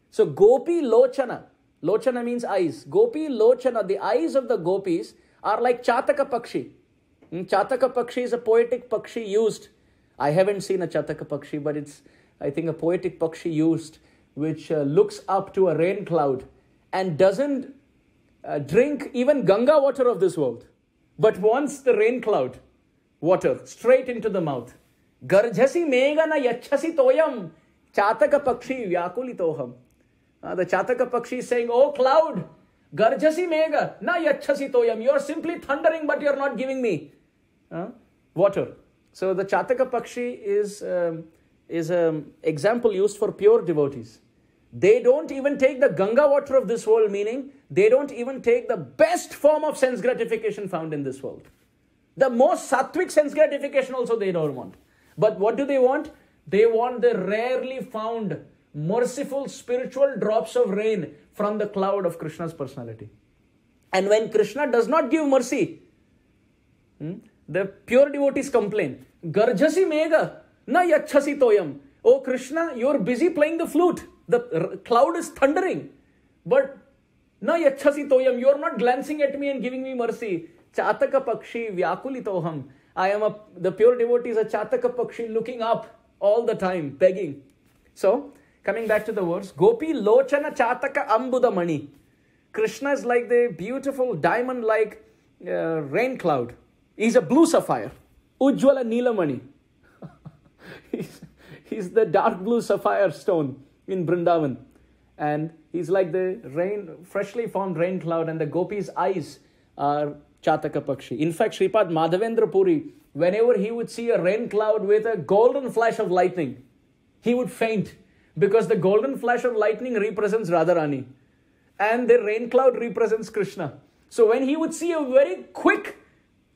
So Gopi Lochana. Lochana means eyes. Gopi Lochana, the eyes of the gopis are like Chataka Pakshi. Chataka Pakshi is a poetic Pakshi used. I haven't seen a Chataka Pakshi, but it's, I think, a poetic Pakshi used, which looks up to a rain cloud and doesn't drink even Ganga water of this world, but wants the rain cloud water straight into the mouth. Garjasi mega na yachasi toyam Chataka Pakshi vyakulitoham. The Chataka Pakshi is saying, oh cloud, Garjasi mega na yachasi toyam. You are simply thundering, but you are not giving me water. So the Chataka Pakshi is an example used for pure devotees. They don't even take the Ganga water of this world, meaning they don't even take the best form of sense gratification found in this world. The most sattvic sense gratification also they don't want. But what do they want? They want the rarely found, merciful spiritual drops of rain from the cloud of Krishna's personality. And when Krishna does not give mercy, the pure devotees complain. Garjasi mega, na yachasi toyam. Oh Krishna, you are busy playing the flute. The cloud is thundering. But na yachasi toyam, you are not glancing at me and giving me mercy. Chataka Pakshi vyakulitoham. The pure devotee is a Chataka Pakshi looking up all the time, begging. So, coming back to the words, Gopi Lochana Chataka Ambuda Mani. Krishna is like the beautiful diamond-like rain cloud. He's a blue sapphire. Ujjwala Neelamani. He's the dark blue sapphire stone in Vrindavan. And he's like the freshly formed rain cloud, and the Gopi's eyes are Chataka Pakshi. In fact, Sripad Madhavendra Puri, whenever he would see a rain cloud with a golden flash of lightning, he would faint, because the golden flash of lightning represents Radharani and the rain cloud represents Krishna. So when he would see a very quick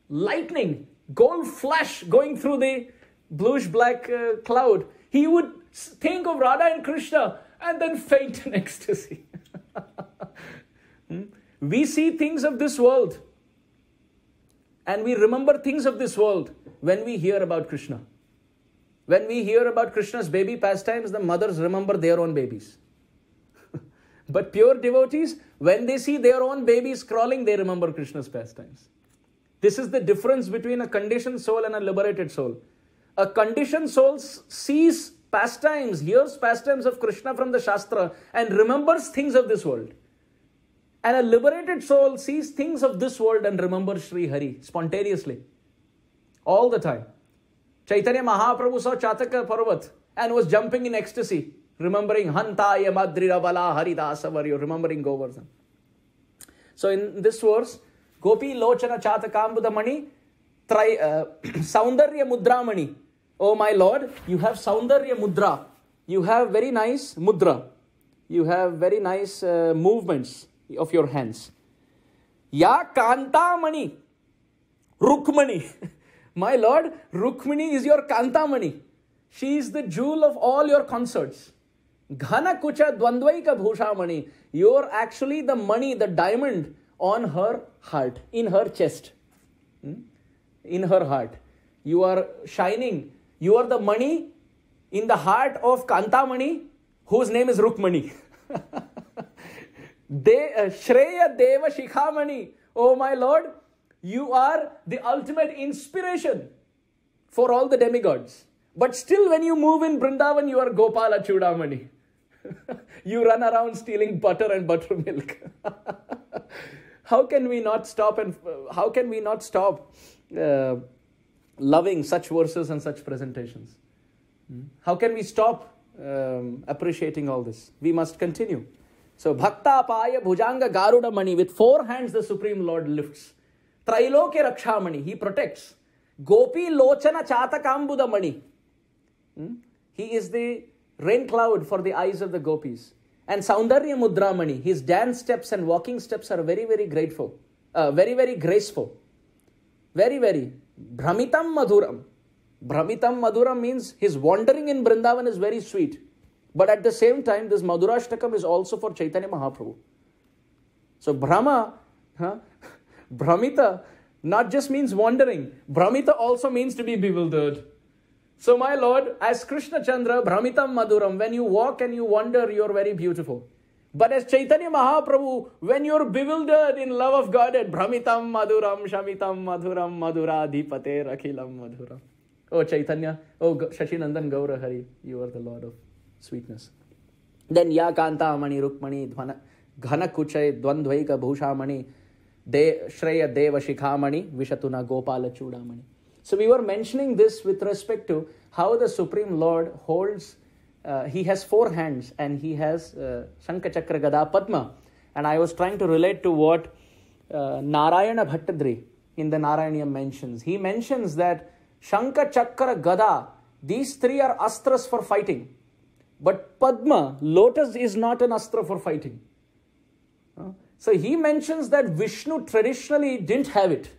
lightning, gold flash going through the bluish black cloud, he would think of Radha and Krishna and then faint in ecstasy. We see things of this world and we remember things of this world when we hear about Krishna. When we hear about Krishna's baby pastimes, the mothers remember their own babies. But pure devotees, when they see their own babies crawling, they remember Krishna's pastimes. This is the difference between a conditioned soul and a liberated soul. A conditioned soul sees pastimes, hears pastimes of Krishna from the Shastra and remembers things of this world. And a liberated soul sees things of this world and remembers Sri Hari spontaneously. All the time. Chaitanya Mahaprabhu saw Chataka Parvat and was jumping in ecstasy, remembering Hantaya Madrira Bala Haridasa Varyo, remembering Govardhan. So in this verse, Gopi Lochana Chatakambudha Mani, Saundarya Mudra Mani. Oh my Lord, you have Saundarya Mudra. You have very nice mudra. You have very nice movements of your hands. Ya Kanta Mani, Rukmani. My Lord, Rukmini is your Kantamani. She is the jewel of all your consorts. Ghana Kucha Dvandvaika Bhushamani. You're actually the money, the diamond on her heart, in her chest. In her heart. You are shining. You are the money in the heart of Kantamani, whose name is Rukmani. Shreya Deva Shikhamani. Oh my Lord, you are the ultimate inspiration for all the demigods. But still when you move in Vrindavan, you are Gopala Chudamani. You run around stealing butter and buttermilk. How can we not stop loving such verses and such presentations? How can we stop appreciating all this? We must continue. So, Bhakta Paya Bhujanga Garuda Mani, with 4 hands the Supreme Lord lifts. Trailoke Rakshamani, he protects. Gopi Lochana Chatakambuda Mani. He is the rain cloud for the eyes of the gopis. And Saundarya Mudramani, his dance steps and walking steps are very, very grateful. Very, very graceful. Very, very. Brahmitam Madhuram. Brahmitam Madhuram means his wandering in Vrindavan is very sweet. But at the same time, this Madhurashtakam is also for Chaitanya Mahaprabhu. So Brahma, Brahmita, not just means wandering. Brahmita also means to be bewildered. So my Lord, as Krishna Chandra, Brahmitam Madhuram, when you walk and you wander, you are very beautiful. But as Chaitanya Mahaprabhu, when you are bewildered in love of Godhead, Brahmitam Madhuram, Shamitam Madhuram, Madhuradhipate Rakhilam Madhuram. Oh Chaitanya, oh Shashinandan Gaura Hari, you are the Lord of sweetness. Then Ya Kanta Mani Rukmani Ghana Kuchay Dvandvaika Bhushamani Shreya Deva Shikhamani Vishatuna Gopala Chudamani. So we were mentioning this with respect to how the Supreme Lord holds, he has 4 hands and he has Shankha Chakra Gada Padma. And I was trying to relate to what Narayana Bhattadri in the Narayaniya mentions. He mentions that Shankha Chakra Gada, these 3 are astras for fighting. But Padma, lotus, is not an astra for fighting. So he mentions that Vishnu traditionally didn't have it.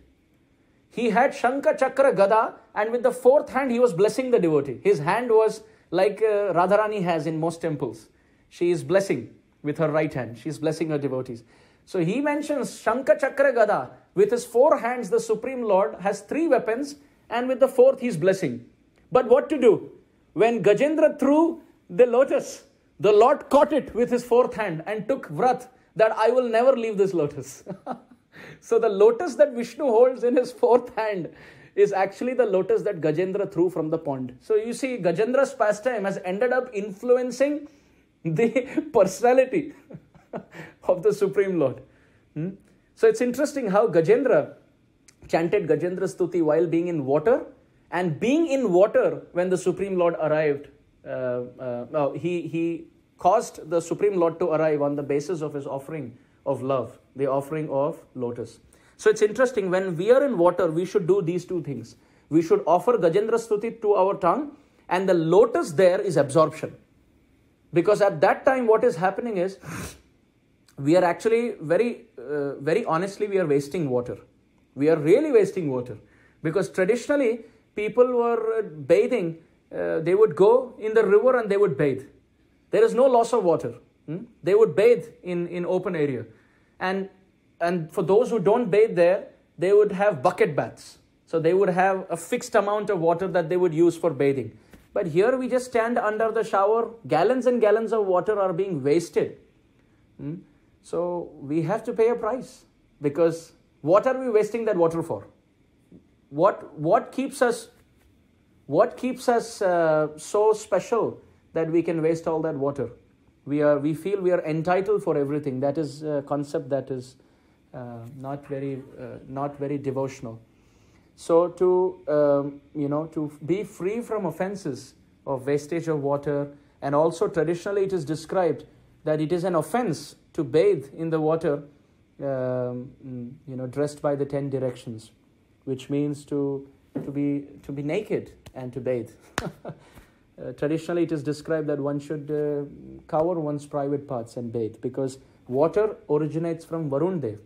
He had Shankha Chakra Gada, and with the 4th hand he was blessing the devotee. His hand was like Radharani has in most temples. She is blessing with her right hand. She is blessing her devotees. So he mentions Shankha Chakra Gada. With his 4 hands, the Supreme Lord has 3 weapons, and with the 4th he is blessing. But what to do? When Gajendra threw the lotus, the Lord caught it with his 4th hand and took vrat that I will never leave this lotus. So the lotus that Vishnu holds in his 4th hand is actually the lotus that Gajendra threw from the pond. So you see, Gajendra's pastime has ended up influencing the personality of the Supreme Lord. So it's interesting how Gajendra chanted Gajendra Stuti while being in water, and being in water when the Supreme Lord arrived. He caused the Supreme Lord to arrive on the basis of his offering of love, the offering of lotus. So it's interesting, when we are in water, we should do these 2 things. We should offer Gajendra Stuti to our tongue, and the lotus there is absorption. Because at that time what is happening is, we are actually very honestly, we are wasting water. We are really wasting water. Because traditionally, people were bathing, they would go in the river and they would bathe. There is no loss of water. They would bathe in open area. And for those who don't bathe there, they would have bucket baths. So they would have a fixed amount of water that they would use for bathing. But here we just stand under the shower. Gallons and gallons of water are being wasted. So we have to pay a price. Because what are we wasting that water for? What keeps us so special that we can waste all that water? We feel we are entitled for everything. That is a concept that is not very devotional. So to be free from offenses of wastage of water, and also traditionally it is described that it is an offense to bathe in the water, dressed by the 10 directions, which means to be naked and to bathe. Traditionally, it is described that one should cover one's private parts and bathe, because water originates from Varun Dev,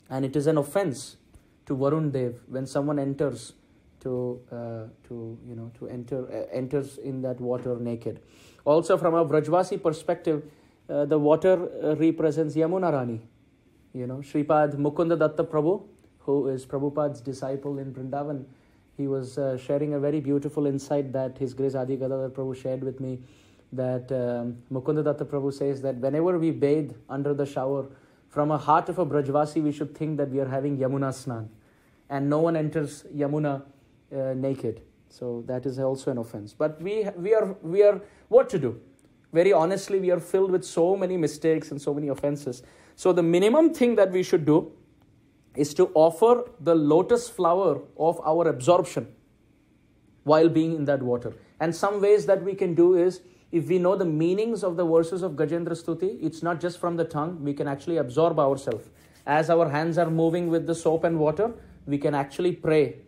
and it is an offense to Varun Dev when someone enters enters in that water naked. Also, from a Vrajvasi perspective, the water represents Yamuna Rani. Sripad Mukunda Datta Prabhu, who is Prabhupada's disciple in Vrindavan, he was sharing a very beautiful insight that His Grace Adi Gadadhar Prabhu shared with me, that Mukunda Datta Prabhu says that whenever we bathe under the shower, from a heart of a Brajvasi, we should think that we are having Yamuna Snan, and no one enters Yamuna naked. So that is also an offense. But we are what to do? Very honestly, we are filled with so many mistakes and so many offenses. So the minimum thing that we should do is to offer the lotus flower of our absorption while being in that water. And some ways that we can do is, if we know the meanings of the verses of Gajendra Stuti, it's not just from the tongue, we can actually absorb ourselves. As our hands are moving with the soap and water, we can actually pray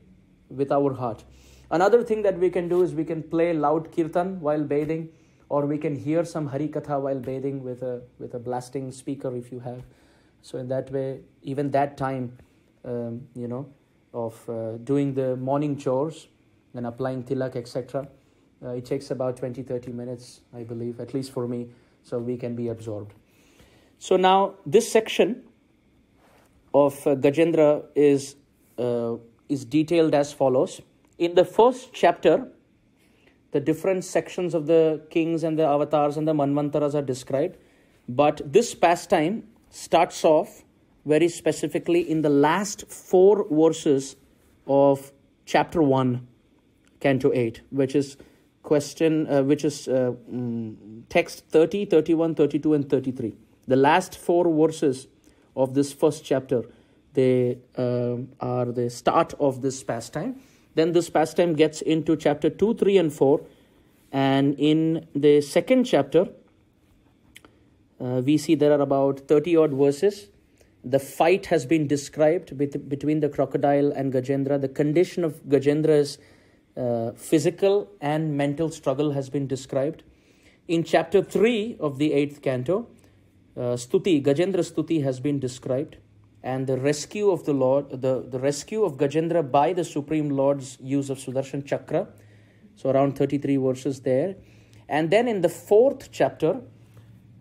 with our heart. Another thing that we can do is we can play loud kirtan while bathing, or we can hear some Hare Katha while bathing with a blasting speaker if you have. So in that way, even that time, of doing the morning chores and applying tilak, etc., it takes about 20-30 minutes, I believe, at least for me, so we can be absorbed. So now, this section of Gajendra is detailed as follows. In the first chapter, the different sections of the kings and the avatars and the manvantaras are described. But this pastime starts off very specifically in the last 4 verses of chapter 1, canto 8, which is text 30, 31, 32, and 33. The last 4 verses of this first chapter, they are the start of this pastime. Then this pastime gets into chapter 2, 3, and 4. And in the second chapter, we see there are about 30 odd verses. The fight has been described between the crocodile and Gajendra. The condition of Gajendra's physical and mental struggle has been described. In chapter 3 of the 8th canto, Gajendra Stuti has been described, and the rescue of the Lord, the rescue of Gajendra by the Supreme Lord's use of Sudarshan Chakra, so around 33 verses there. And then in the 4th chapter,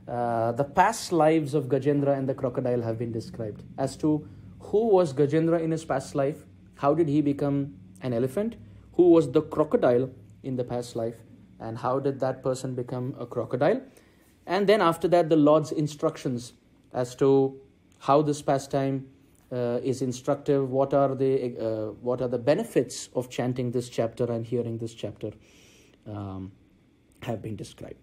the past lives of Gajendra and the crocodile have been described, as to who was Gajendra in his past life, how did he become an elephant, who was the crocodile in the past life, and how did that person become a crocodile. And then after that, the Lord's instructions as to how this pastime is instructive, what are the benefits of chanting this chapter and hearing this chapter have been described.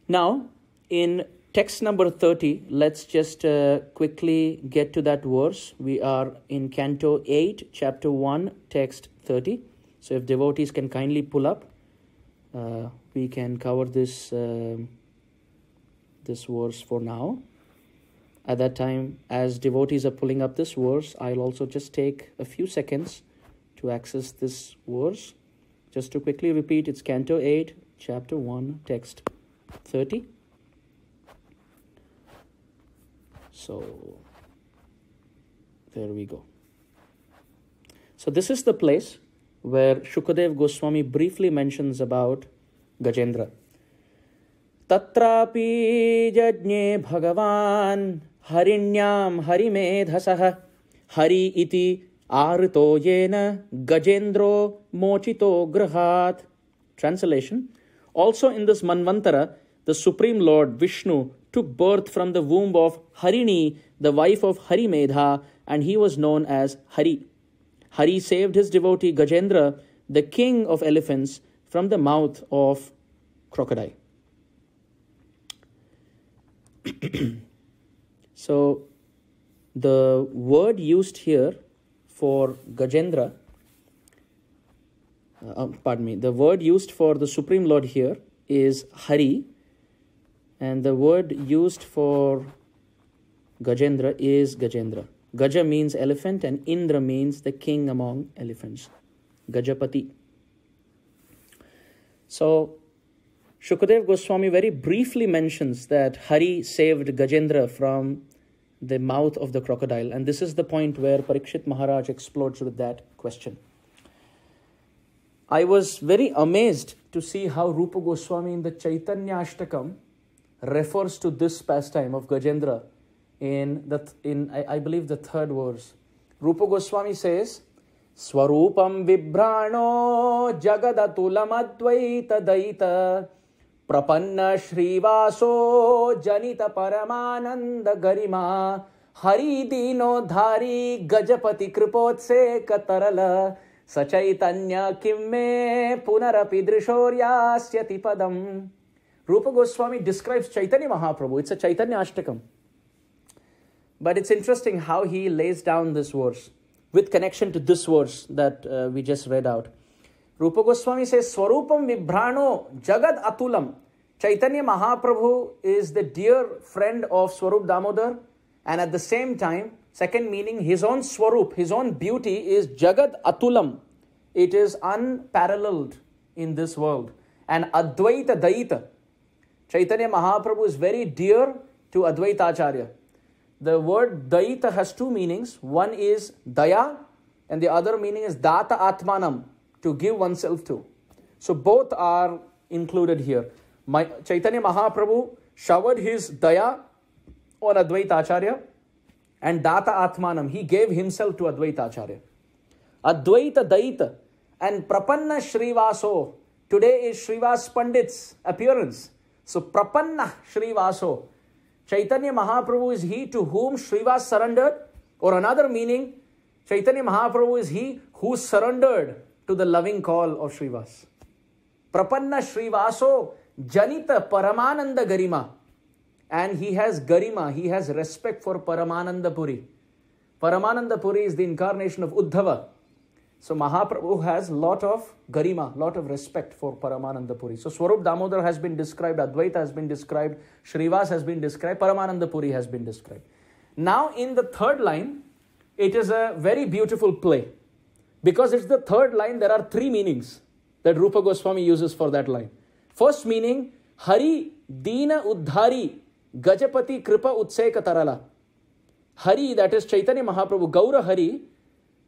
Now, in text number 30, let's just quickly get to that verse. We are in Canto 8, Chapter 1, text 30. So if devotees can kindly pull up, we can cover this verse for now. At that time, as devotees are pulling up this verse, I'll also just take a few seconds to access this verse. Just to quickly repeat, it's Canto 8, Chapter 1, text 30. So, there we go. So this is the place where Shukadev Goswami briefly mentions about Gajendra. Tatrapi jajne bhagavan harinyam harimedhasaha hari iti arito yena Gajendro mochito grahat. Translation. Also in this Manvantara, the Supreme Lord Vishnu took birth from the womb of Harini, the wife of Harimedha, and he was known as Hari. Hari saved his devotee Gajendra, the king of elephants, from the mouth of crocodile. So, the word used here for Gajendra, the word used for the Supreme Lord here is Hari, and the word used for Gajendra is Gajendra. Gaja means elephant and Indra means the king among elephants. Gajapati. So, Shukadev Goswami very briefly mentions that Hari saved Gajendra from the mouth of the crocodile. And this is the point where Parikshit Maharaj explodes with that question. I was very amazed to see how Rupa Goswami in the Chaitanya Ashtakam refers to this pastime of Gajendra I believe the third verse. Rupa Goswami says, Swarupam Vibrano Jagadatulam Advaita Daita Prapanna Shrivaso Janita Paramananda Garima Hari Dino Dhari Gajapati Kripotse Katarala Sachaitanya Kimme Punarapi Drishoryasyati Padam. Rupa Goswami describes Chaitanya Mahaprabhu. It's a Chaitanya Ashtakam. But it's interesting how he lays down this verse with connection to this verse that we just read out. Rupa Goswami says, Swarupam Vibhrano Jagad Atulam. Chaitanya Mahaprabhu is the dear friend of Swarup Damodar, and at the same time, second meaning, his own Swarup, his own beauty is Jagad Atulam. It is unparalleled in this world. And Advaita Daita. Chaitanya Mahaprabhu is very dear to Advaita Acharya. The word Daita has two meanings. One is Daya, and the other meaning is Data Atmanam, to give oneself to. So both are included here. Chaitanya Mahaprabhu showered his Daya on Advaita Acharya, and Data Atmanam, he gave himself to Advaita Acharya. Advaita Daita and Prapanna Shrivaso. Today is Srivas Pandit's appearance. So Prapanna Shrivaso. Chaitanya Mahaprabhu is he to whom Srivas surrendered, or another meaning, Chaitanya Mahaprabhu is he who surrendered to the loving call of Srivas. Prapanna Shrivaso Janita Paramananda Garima. And he has Garima, he has respect for Paramananda Puri. Paramananda Puri is the incarnation of Uddhava. So Mahaprabhu has lot of Garima, lot of respect for Paramananda Puri. So Swarup Damodar has been described, Advaita has been described, Srivas has been described, Paramananda Puri has been described. Now in the third line, it is a very beautiful play. Because it's the third line, there are three meanings that Rupa Goswami uses for that line. First meaning, Hari Dina Uddhari Gajapati Kripa Utseka Tarala. Hari, that is Chaitanya Mahaprabhu, Gaura Hari,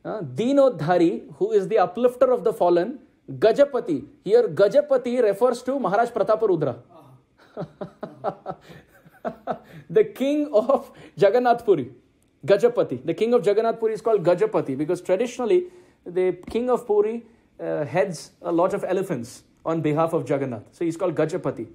Dinodhari, who is the uplifter of the fallen. Gajapati. Here Gajapati refers to Maharaj Prataparudra. The king of Jagannath Puri. Gajapati. The king of Jagannath Puri is called Gajapati because traditionally the king of Puri heads a lot of elephants on behalf of Jagannath. So he's called Gajapati.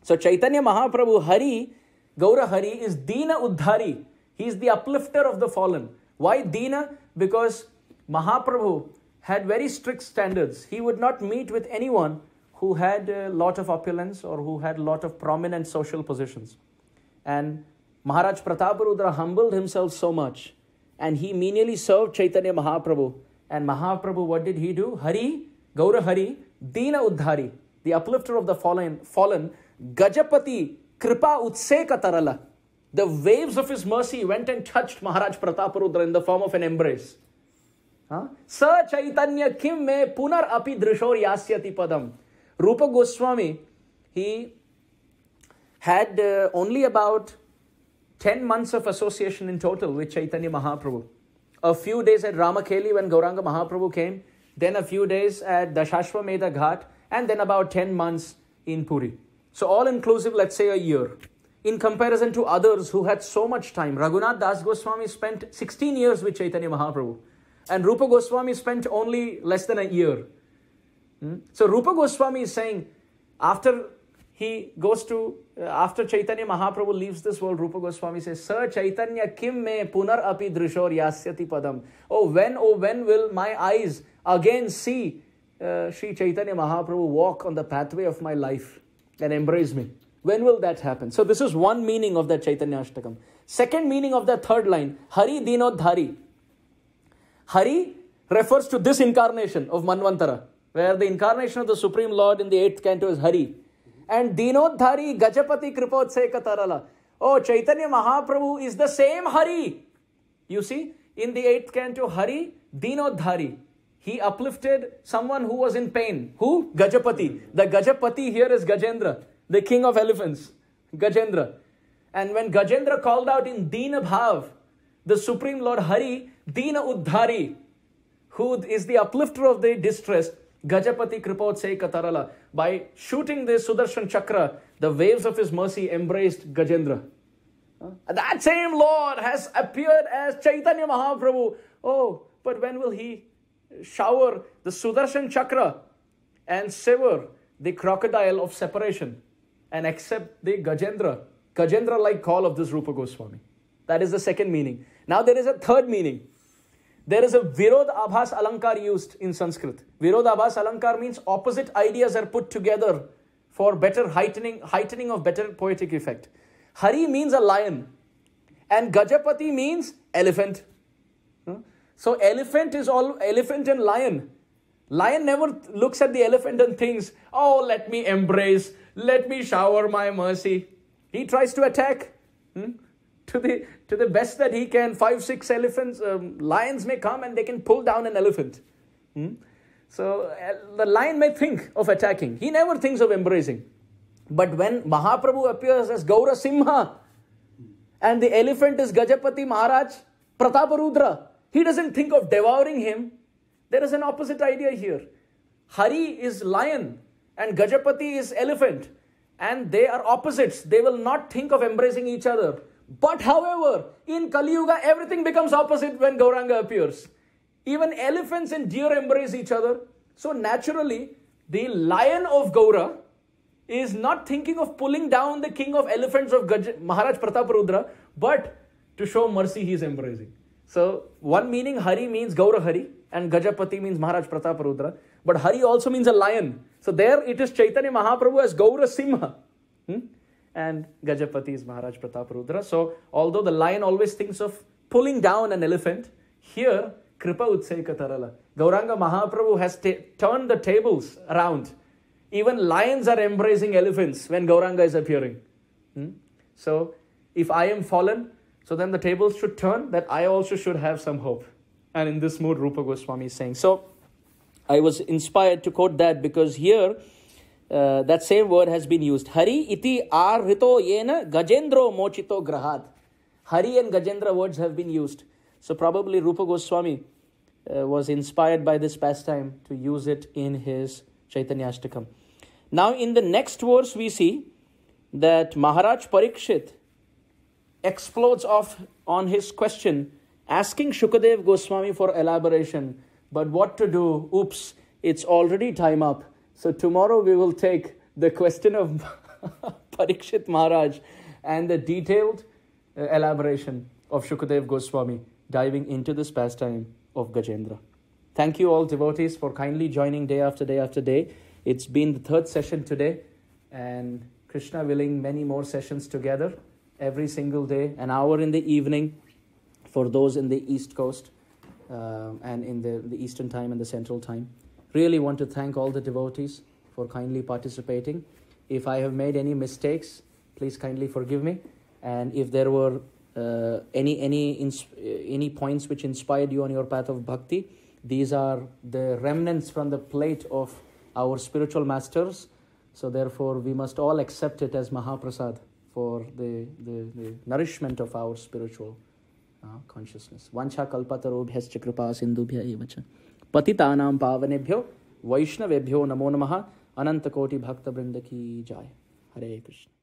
So Chaitanya Mahaprabhu Hari, Gaura Hari is Dina Uddhari. He is the uplifter of the fallen. Why Dina? Because Mahaprabhu had very strict standards. He would not meet with anyone who had a lot of opulence or who had a lot of prominent social positions. And Maharaj Prataparudra humbled himself so much and he menially served Chaitanya Mahaprabhu. And Mahaprabhu, what did he do? Hari, Gaura Hari, Dina Uddhari, the uplifter of the fallen, Gajapati, Kripa Utseka Tarala. The waves of his mercy went and touched Maharaj Prataparudra in the form of an embrace. Sa Chaitanya Kim me Punar Api Drishor Yasyati Padam. Rupa Goswami, he had only about 10 months of association in total with Chaitanya Mahaprabhu. A few days at Ramakeli when Gauranga Mahaprabhu came, then a few days at Dashashwamedha Ghat, and then about 10 months in Puri. So all inclusive, let's say a year. In comparison to others who had so much time, Raghunath Das Goswami spent 16 years with Chaitanya Mahaprabhu. And Rupa Goswami spent only less than a year. So Rupa Goswami is saying, after Chaitanya Mahaprabhu leaves this world, Rupa Goswami says, Sir Chaitanya Kim me punar api drishor yasyati padam. Oh when will my eyes again see Sri Chaitanya Mahaprabhu walk on the pathway of my life and embrace me? When will that happen? So this is one meaning of that Chaitanya Ashtakam. Second meaning of that third line, Hari Dinodhari. Hari refers to this incarnation of Manvantara, where the incarnation of the Supreme Lord in the 8th canto is Hari. And Dinodhari Gajapati Kripotseka Tarala. Oh, Chaitanya Mahaprabhu is the same Hari. You see, in the 8th canto, Hari Dinodhari. He uplifted someone who was in pain. Who? Gajapati. The Gajapati here is Gajendra, the king of elephants. Gajendra. And when Gajendra called out in Dina Bhav, the Supreme Lord Hari, Dina Uddhari, who is the uplifter of the distressed, Gajapati Kripotsei Katarala. By shooting this Sudarshan Chakra, the waves of his mercy embraced Gajendra. That same Lord has appeared as Chaitanya Mahaprabhu. Oh, but when will he shower the Sudarshan Chakra and sever the crocodile of separation and accept the Gajendra-like call of this Rupa Goswami? That is the second meaning. Now there is a third meaning. There is a Virod Abhas Alankar used in Sanskrit. Virod Abhas Alankar means opposite ideas are put together for better heightening of better poetic effect. Hari means a lion and Gajapati means elephant. So elephant is all elephant and lion. Lion never looks at the elephant and thinks, oh, let me embrace, let me shower my mercy. He tries to attack to the best that he can. 5, 6 elephants, lions may come and they can pull down an elephant. So the lion may think of attacking. He never thinks of embracing. But when Mahaprabhu appears as Gaura Simha and the elephant is Gajapati Maharaj Prataparudra, he doesn't think of devouring him. There is an opposite idea here. Hari is lion and Gajapati is elephant. And they are opposites. They will not think of embracing each other. But however, in Kali Yuga, everything becomes opposite when Gauranga appears. Even elephants and deer embrace each other. So naturally, the lion of Gaura is not thinking of pulling down the king of elephants of Maharaj Prataparudra, but to show mercy he is embracing. So one meaning Hari means Gaura Hari and Gajapati means Maharaj Prataparudra. But Hari also means a lion. So there it is Chaitanya Mahaprabhu as Gaura Simha. And Gajapati is Maharaj Prataparudra. So although the lion always thinks of pulling down an elephant, here Kripa Utsaika Tarala. Gauranga Mahaprabhu has turned the tables around. Even lions are embracing elephants when Gauranga is appearing. So if I am fallen, so then the tables should turn, that I also should have some hope. And in this mood, Rupa Goswami is saying. So I was inspired to quote that because here that same word has been used. Hari iti arhito yena Gajendro mochito grahat. Hari and Gajendra words have been used. So probably Rupa Goswami was inspired by this pastime to use it in his Chaitanya Ashtakam. Now in the next verse we see that Maharaj Parikshit explodes off on his question, asking Shukadev Goswami for elaboration. But what to do? Oops, it's already time up. So tomorrow we will take the question of Parikshit Maharaj and the detailed elaboration of Shukadev Goswami, diving into this pastime of Gajendra. Thank you all devotees for kindly joining day after day after day. It's been the third session today, and Krishna willing, many more sessions together every single day, an hour in the evening for those in the East Coast and in the Eastern time and the Central time. Really want to thank all the devotees for kindly participating. If I have made any mistakes, please kindly forgive me. And if there were any points which inspired you on your path of bhakti, these are the remnants from the plate of our spiritual masters. So therefore, we must all accept it as Mahaprasad for the nourishment of our spiritual consciousness. Vancha kalpatarobhyascha kripa sindhubhya evacha patitanam pavanebhyo vaishnavebhyo namo namaha ananta koti bhakta vrinda ki jai. Hare Krishna.